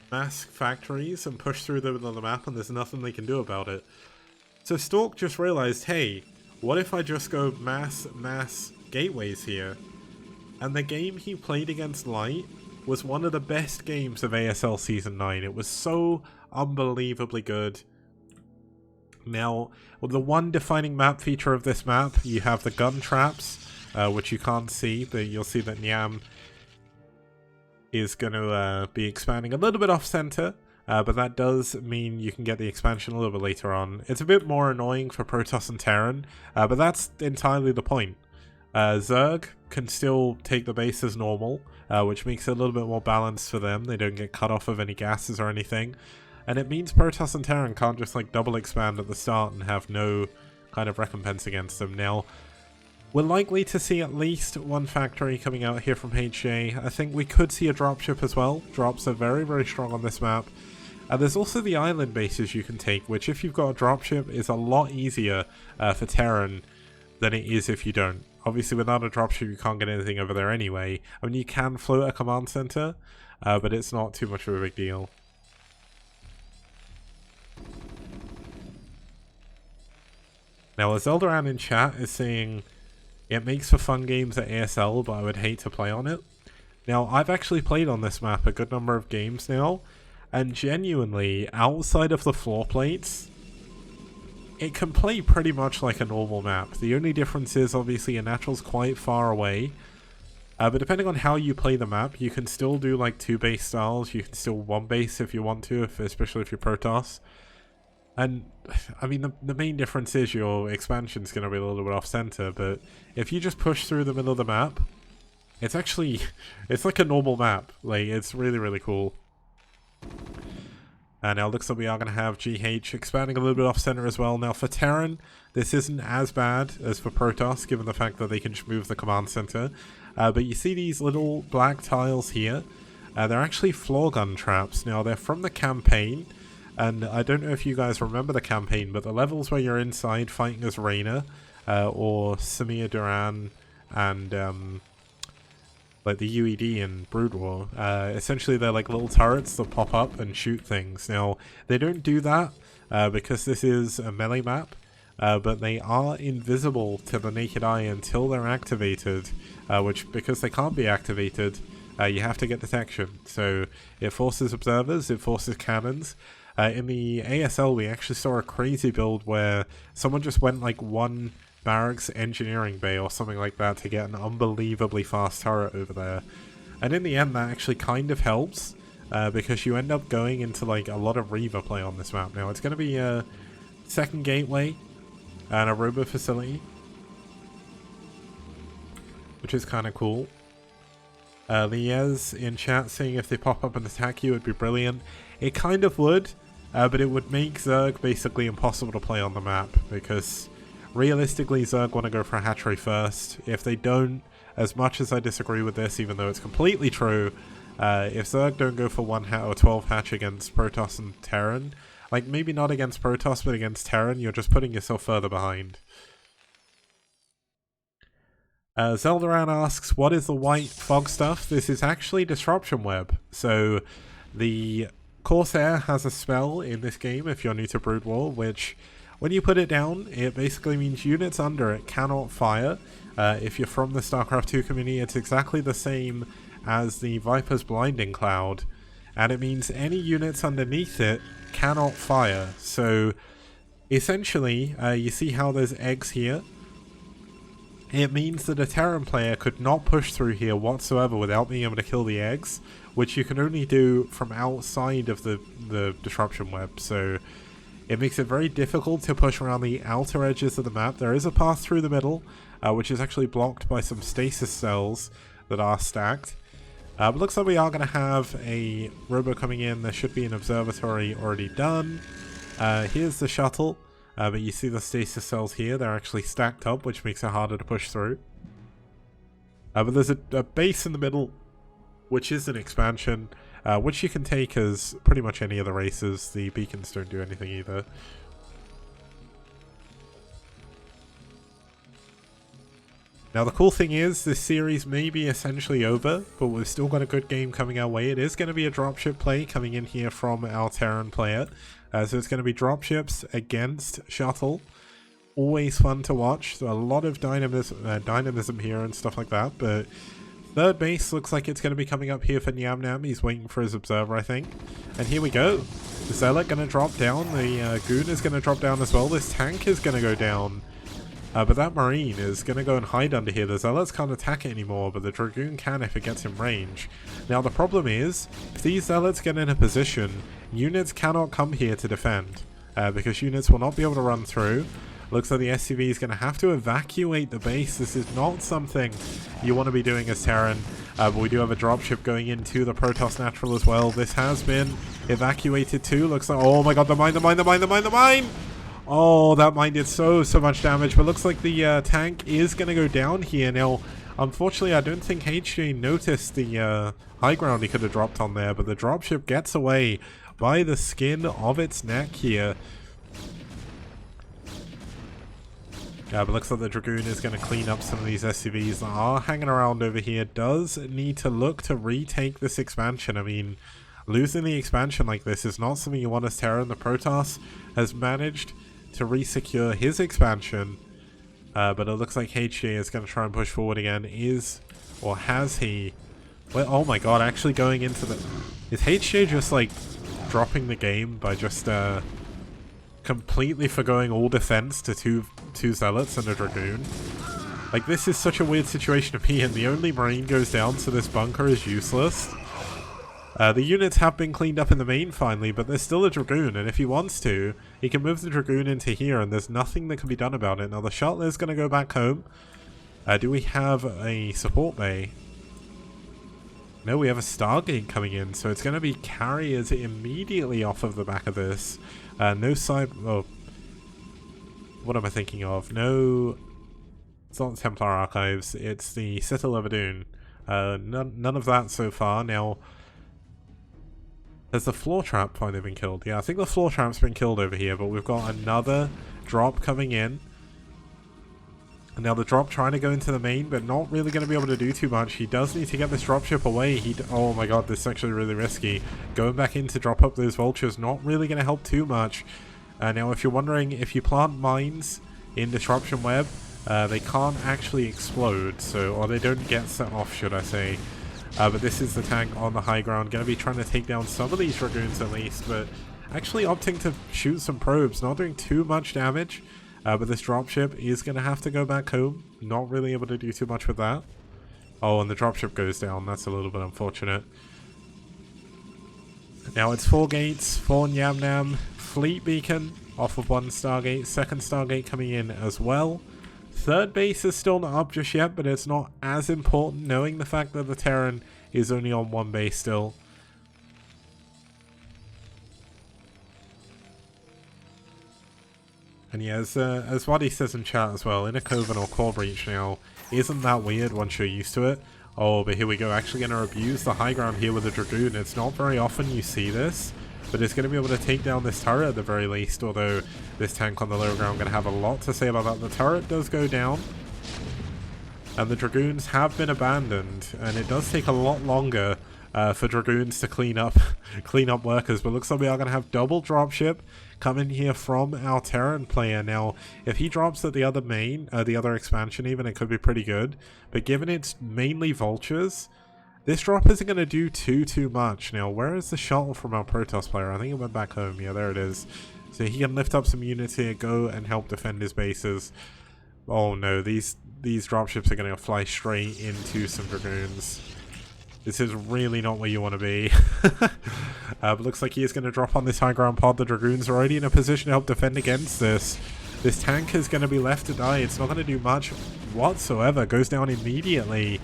factories and push through the middle of the map, and there's nothing they can do about it. So Stork just realized, hey, what if I just go mass gateways here? And the game he played against Light was one of the best games of ASL Season 9. It was so unbelievably good. Now, the one defining map feature of this map, you have the gun traps, which you can't see, but you'll see that Nyam is going to be expanding a little bit off-center, but that does mean you can get the expansion a little bit later on. It's a bit more annoying for Protoss and Terran, but that's entirely the point. Zerg can still take the base as normal, which makes it a little bit more balanced for them. They don't get cut off of any gases or anything. And it means Protoss and Terran can't just like double expand at the start and have no kind of recompense against them. Now, we're likely to see at least one factory coming out here from HJ. I think we could see a dropship as well. Drops are very, very strong on this map. There's also the island bases you can take, which if you've got a dropship is a lot easier for Terran than it is if you don't. Obviously, without a dropship, you can't get anything over there anyway. I mean, you can float a command center, but it's not too much of a big deal. Now, Zeldaran in chat is saying, it makes for fun games at ASL, but I would hate to play on it. Now, I've actually played on this map a good number of games now, and genuinely, outside of the floor plates, it can play pretty much like a normal map. The only difference is, obviously, Natural's quite far away, but depending on how you play the map, you can still do like 2 base styles, you can still 1 base if you want to, especially if you're Protoss. And, I mean, the main difference is your expansion's going to be a little bit off-center, but if you just push through the middle of the map, it's actually, it's like a normal map. Like, it's really, really cool. And now it looks like we are going to have GH expanding a little bit off-center as well. Now, for Terran, this isn't as bad as for Protoss, given the fact that they can just move the command center. But you see these little black tiles here? They're actually floor gun traps. Now, they're from the campaign. And I don't know if you guys remember the campaign, but the levels where you're inside fighting as Reyna, or Samir Duran, and like the UED in Brood War, essentially they're like little turrets that pop up and shoot things. Now, they don't do that because this is a melee map, but they are invisible to the naked eye until they're activated, which, because they can't be activated, you have to get detection. So it forces observers, it forces cannons. In the ASL, we actually saw a crazy build where someone just went like 1 barracks engineering bay or something like that to get an unbelievably fast turret over there. And in the end, that actually kind of helps, because you end up going into like a lot of Reaver play on this map. Now, it's going to be a second gateway and a robo facility, which is kind of cool. Liez in chat saying if they pop up and attack you, it would be brilliant. It kind of would, but it would make Zerg basically impossible to play on the map, because realistically Zerg want to go for a hatchery first. If they don't, as much as I disagree with this, even though it's completely true, if Zerg don't go for 1 hat or 12 hatch against Protoss and Terran, like maybe not against Protoss but against Terran, you're just putting yourself further behind. Zeldaran asks, what is the white fog stuff? This is actually Disruption Web. So the Corsair has a spell in this game, if you're new to Brood War, which when you put it down, it basically means units under it cannot fire. If you're from the StarCraft 2 community, it's exactly the same as the Viper's Blinding Cloud, and it means any units underneath it cannot fire. So essentially, you see how there's eggs here? It means that a Terran player could not push through here whatsoever without being able to kill the eggs, which you can only do from outside of the Disruption Web. So it makes it very difficult to push around the outer edges of the map. There is a path through the middle, which is actually blocked by some stasis cells that are stacked. But looks like we are going to have a robo coming in. There should be an observatory already done. Here's the shuttle. But you see the stasis cells here, they're actually stacked up, which makes it harder to push through. But there's a base in the middle, which is an expansion, which you can take as pretty much any of the races. The beacons don't do anything either. Now the cool thing is, this series may be essentially over, but we've still got a good game coming our way. It is going to be a dropship play coming in here from our Terran player. So it's going to be dropships against shuttle. Always fun to watch. So a lot of dynamism here and stuff like that. But third base looks like it's going to be coming up here for Nyam. He's waiting for his observer, I think. And here we go. The Zealot going to drop down. The Goon is going to drop down as well. This tank is going to go down. But that Marine is going to go and hide under here. The Zealots can't attack it anymore, but the Dragoon can if it gets in range. Now the problem is, if these Zealots get in a position, units cannot come here to defend. Because units will not be able to run through. Looks like the SCV is going to have to evacuate the base. This is not something you want to be doing as Terran. But we do have a dropship going into the Protoss Natural as well. This has been evacuated too. Looks like, oh my god, the mine! Oh, that mine did so much damage, but looks like the tank is going to go down here. Now, unfortunately, I don't think HJ noticed the high ground he could have dropped on there, but the dropship gets away by the skin of its neck here. But looks like the Dragoon is going to clean up some of these SCVs that are hanging around over here. Does need to look to retake this expansion. I mean, losing the expansion like this is not something you want as Terran. The Protoss has managed to re-secure his expansion, but it looks like HJ is going to try and push forward again. Or has he? Well, oh my god, actually going into the... Is HJ just like dropping the game by just completely forgoing all defense to two Zealots and a Dragoon? Like, this is such a weird situation to be in. The only Marine goes down, so this bunker is useless. The units have been cleaned up in the main finally, but there's still a Dragoon, and if he wants to, he can move the Dragoon into here, and there's nothing that can be done about it. Now the shuttle is going to go back home. Do we have a support bay? No, we have a Stargate coming in, so it's going to be carriers immediately off of the back of this. No side... Oh. What am I thinking of? No... It's not the Templar Archives, it's the Citadel of Adun. None of that so far. Now... Has the floor trap finally been killed? Yeah, I think the floor trap's been killed over here, but we've got another drop coming in. And now the drop trying to go into the main, but not really going to be able to do too much. He does need to get this dropship away. Oh my god, this is actually really risky. Going back in to drop up those vultures, not really going to help too much. Now, if you're wondering, if you plant mines in disruption web, they can't actually explode, or they don't get set off, should I say. But this is the tank on the high ground, going to be trying to take down some of these Dragoons at least, but actually opting to shoot some probes, not doing too much damage. But this dropship is going to have to go back home, not really able to do too much with that. Oh, and the dropship goes down, that's a little bit unfortunate. Now it's 4 gates, 4 Nyam, fleet beacon off of 1 Stargate, 2nd Stargate coming in as well. 3rd base is still not up just yet, but it's not as important knowing the fact that the Terran is only on 1 base still. And yeah, as Wadi says in chat as well, in a Coven or Core Breach now, isn't that weird once you're used to it? Oh, but here we go, actually going to abuse the high ground here with a Dragoon. It's not very often you see this, but it's going to be able to take down this turret at the very least, although this tank on the lower ground going to have a lot to say about that. The turret does go down, and the Dragoons have been abandoned, and it does take a lot longer for Dragoons to clean up workers, but looks like we are going to have double dropship come in here from our Terran player. Now, if he drops at the other main, the other expansion even, it could be pretty good, but given it's mainly vultures, this drop isn't going to do too much. Now, where is the shuttle from our Protoss player? I think it went back home. Yeah, there it is. So he can lift up some units here, go and help defend his bases. Oh no, these dropships are going to fly straight into some Dragoons. This is really not where you want to be. But looks like he is going to drop on this high ground pod. The Dragoons are already in a position to help defend against this. This tank is going to be left to die. It's not going to do much whatsoever. Goes down immediately.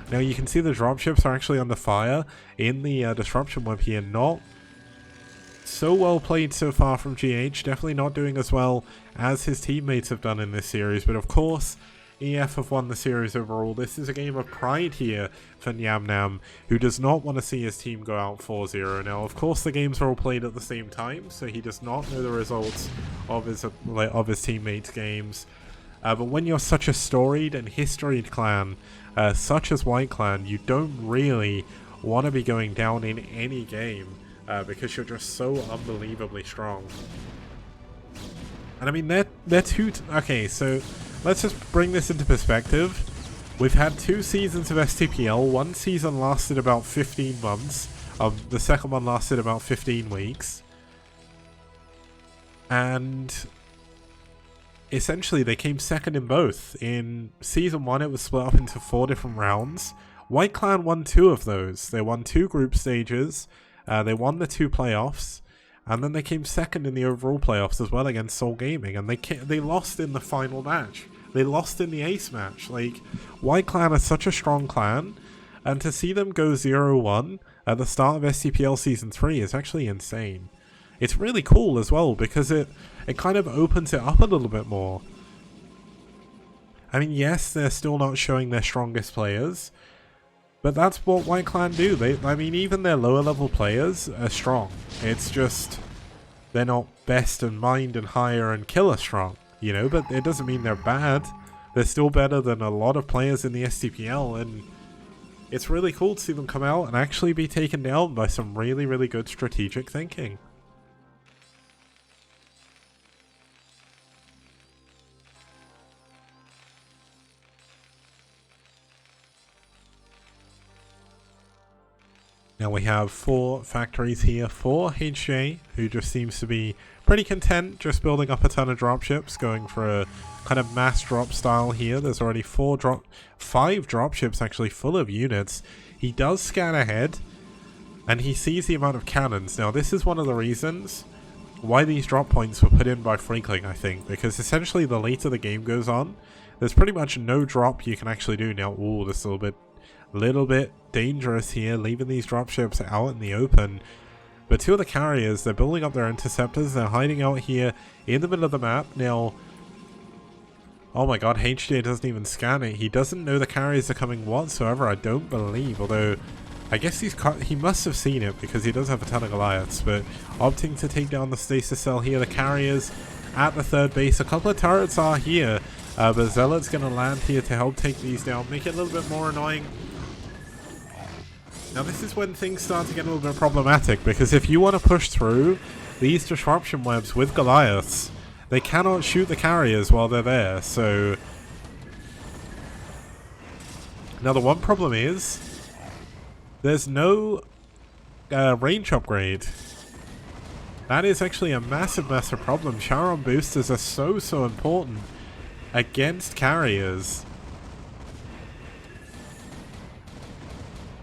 Now you can see the dropships are actually under fire in the disruption web here. Not so well played so far from GH. Definitely not doing as well as his teammates have done in this series. But of course, EF have won the series overall. This is a game of pride here for Nyam, who does not want to see his team go out 4-0. Now, of course, the games are all played at the same time, so he does not know the results of his teammates' games. But when you're such a storied and historied clan, such as White Clan, you don't really want to be going down in any game because you're just so unbelievably strong. And I mean, they're two... Okay, so let's just bring this into perspective. We've had 2 seasons of STPL. One season lasted about 15 months. The second one lasted about 15 weeks. And essentially, they came second in both. In Season 1, it was split up into 4 different rounds. White Clan won 2 of those. They won 2 group stages. They won the 2 playoffs. And then they came second in the overall playoffs as well against Seoul Gaming. And they lost in the final match. They lost in the ace match. Like, White Clan is such a strong clan. And to see them go 0-1 at the start of STPL Season 3 is actually insane. It's really cool as well because it kind of opens it up a little bit more. I mean, yes, they're still not showing their strongest players. But that's what White Clan do. I mean, even their lower level players are strong. It's just they're not best and mind and higher and killer strong, you know, but it doesn't mean they're bad. They're still better than a lot of players in the STPL, and it's really cool to see them come out and actually be taken down by some really, really good strategic thinking. Now we have 4 factories here for HJ, who just seems to be pretty content just building up a ton of dropships, going for a kind of mass drop style here. There's already 5 dropships actually full of units. He does scan ahead, and he sees the amount of cannons. Now this is one of the reasons why these drop points were put in by Freakling, I think, because essentially the later the game goes on, there's pretty much no drop you can actually do. Now, ooh, this is a little bit dangerous here, leaving these dropships out in the open. But 2 of the carriers, they're building up their interceptors. They're hiding out here in the middle of the map. Now, oh my god, HJ doesn't even scan it. He doesn't know the carriers are coming whatsoever, I don't believe. Although, I guess he must have seen it because he does have a ton of Goliaths. But opting to take down the stasis cell here. The carriers at the 3rd base. A couple of turrets are here. But Zealot's going to land here to help take these down. Make it a little bit more annoying. Now this is when things start to get a little bit problematic, because if you want to push through these disruption webs with Goliaths, they cannot shoot the carriers while they're there, so... Now the one problem is, there's no range upgrade. That is actually a massive, massive problem. Charon boosters are so important against carriers.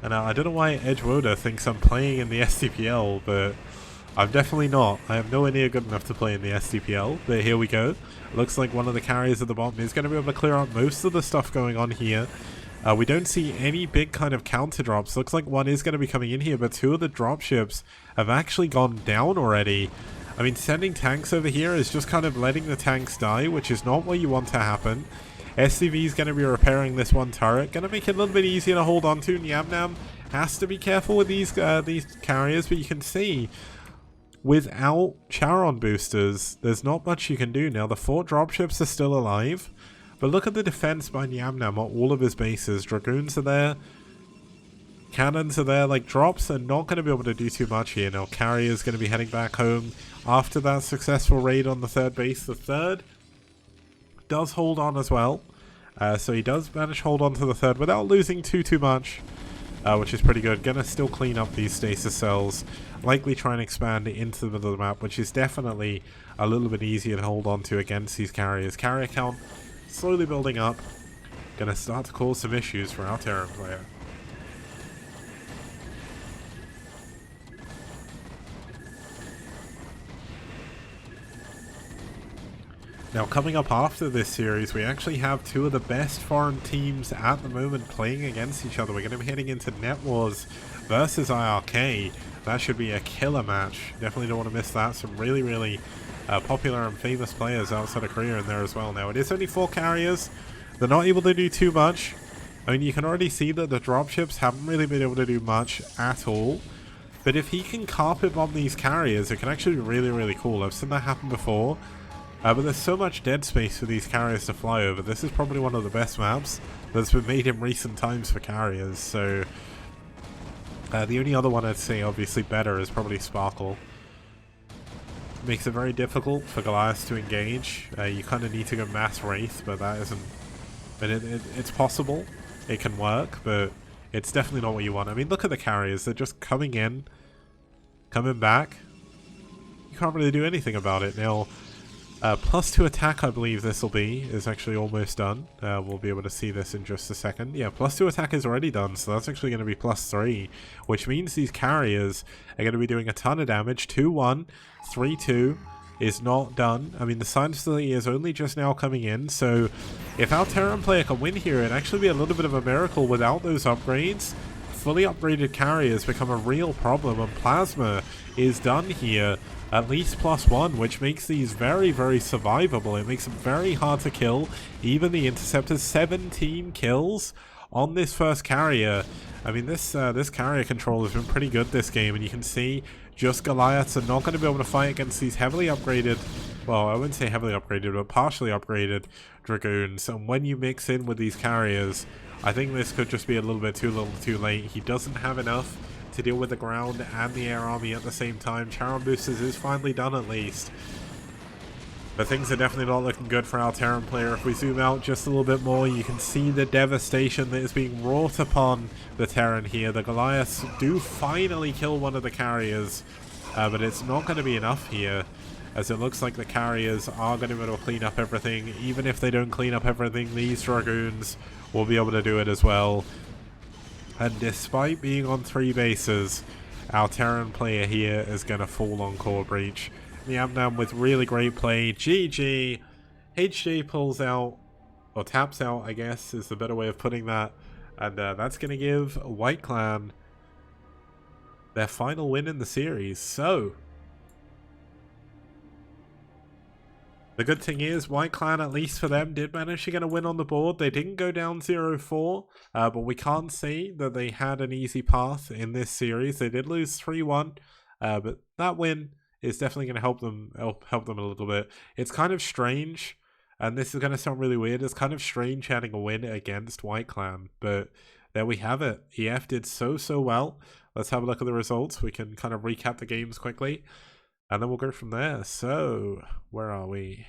And I don't know why Edgewoda thinks I'm playing in the STPL, but I'm definitely not. I am nowhere near good enough to play in the STPL, but here we go. Looks like one of the carriers at the bottom is going to be able to clear out most of the stuff going on here. We don't see any big kind of counter drops. Looks like one is going to be coming in here, but 2 of the dropships have actually gone down already. I mean, sending tanks over here is just kind of letting the tanks die, which is not what you want to happen. SCV is going to be repairing this one turret. Going to make it a little bit easier to hold on to. Nyamnam has to be careful with these carriers, but you can see without Charon boosters, there's not much you can do. Now, the 4 dropships are still alive, but look at the defense by Nyamnam on all of his bases. Dragoons are there. Cannons are there. Like, drops are not going to be able to do too much here. Now, Carrier's going to be heading back home after that successful raid on the 3rd base. The 3rd does hold on as well. So he does manage to hold on to the 3rd without losing too much, which is pretty good. Gonna still clean up these stasis cells, likely try and expand it into the middle of the map, which is definitely a little bit easier to hold on to against these carriers. Carrier count slowly building up, gonna start to cause some issues for our Terran player. Now, coming up after this series, we actually have 2 of the best foreign teams at the moment playing against each other. We're going to be heading into Net Wars versus IRK. That should be a killer match. Definitely don't want to miss that. Some really popular and famous players outside of Korea in there as well. Now, it is only 4 carriers. They're not able to do too much. I mean, you can already see that the dropships haven't really been able to do much at all. But if he can carpet bomb these carriers, it can actually be really cool. I've seen that happen before. But there's so much dead space for these carriers to fly over. This is probably one of the best maps that's been made in recent times for carriers. So the only other one I'd say obviously better is probably Sparkle. Makes it very difficult for Goliath to engage. You kind of need to go mass Wraith, but that isn't... But it's possible. It can work, but it's definitely not what you want. I mean, look at the carriers. They're just coming in, coming back. You can't really do anything about it. Now, +2 attack, I believe this will be, is actually almost done. We'll be able to see this in just a second. Yeah, +2 attack is already done, so that's actually going to be +3, which means these carriers are going to be doing a ton of damage. 2-1, 3-2 is not done. I mean, the Science Facility is only just now coming in, so if our Terran player can win here, it'd actually be a little bit of a miracle without those upgrades. Fully upgraded carriers become a real problem, and Plasma is done here. At least +1, which makes these very, very survivable. It makes them very hard to kill. Even the Interceptors, 17 kills on this first carrier. I mean, this carrier control has been pretty good this game, and you can see just Goliaths are not going to be able to fight against these heavily upgraded, well, I wouldn't say heavily upgraded, but partially upgraded Dragoons. And when you mix in with these carriers, I think this could just be a little bit too little too late. He doesn't have enough to deal with the ground and the air army at the same time. Charon boosters is finally done at least. But things are definitely not looking good for our Terran player. If we zoom out just a little bit more, you can see the devastation that is being wrought upon the Terran here. The Goliaths do finally kill one of the carriers, but it's not going to be enough here, as it looks like the carriers are going to be able to clean up everything. Even if they don't clean up everything, these Dragoons will be able to do it as well. And despite being on 3 bases, our Terran player here is going to fall on Core Breach. Niamnam with really great play. GG. HJ pulls out, or taps out, I guess, is the better way of putting that. And that's going to give White Clan their final win in the series. So, the good thing is, White Clan, at least for them, did manage to get a win on the board. They didn't go down 0-4, but we can't say that they had an easy path in this series. They did lose 3-1, but that win is definitely going to help them a little bit. It's kind of strange, and this is going to sound really weird, it's kind of strange having a win against White Clan, but there we have it. EF did so well. Let's have a look at the results. We can kind of recap the games quickly, and then we'll go from there. So, where are we?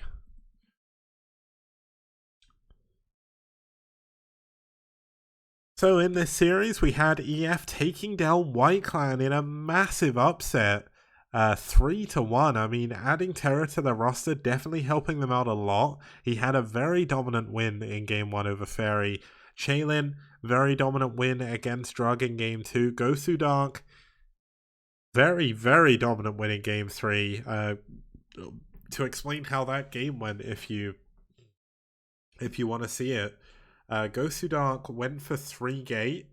So in this series, we had EF taking down White Clan in a massive upset. 3-1. I mean, adding Terror to the roster, definitely helping them out a lot. He had a very dominant win in Game 1 over Fairy. Chaylin, very dominant win against Drug in Game 2. Gosu Dark, very, very dominant win in Game 3. To explain how that game went, if you want to see it, Gosu Dark went for 3 gate,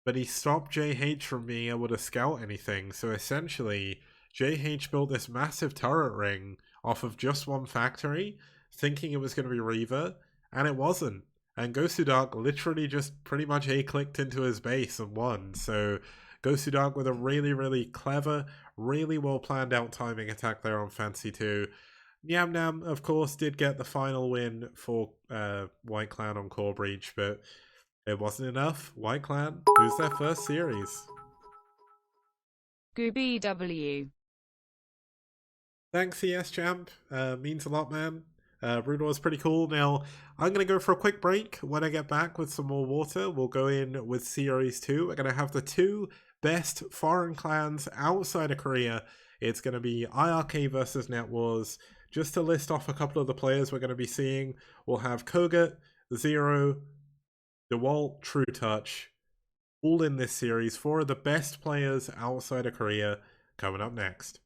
but he stopped JH from being able to scout anything. So essentially, JH built this massive turret ring off of just one factory, thinking it was going to be Reaver, and it wasn't. And Gosu Dark literally just pretty much A-clicked into his base and won. So Gosu Dark with a really, really clever, really well planned out timing attack there on Fancy 2. Niamnam, of course, did get the final win for White Clan on Core Breach, but it wasn't enough. White Clan lose their first series.
Gooby W.
Thanks, CS Champ. Means a lot, man. Bruno was pretty cool. Now, I'm going to go for a quick break. When I get back with some more water, we'll go in with Series 2. We're going to have the 2 best foreign clans outside of Korea. It's going to be IRK versus Net Wars. Just to list off a couple of the players we're going to be seeing, we'll have Kogut, Zero, DeWalt, True Touch, all in this series. 4 of the best players outside of Korea coming up next.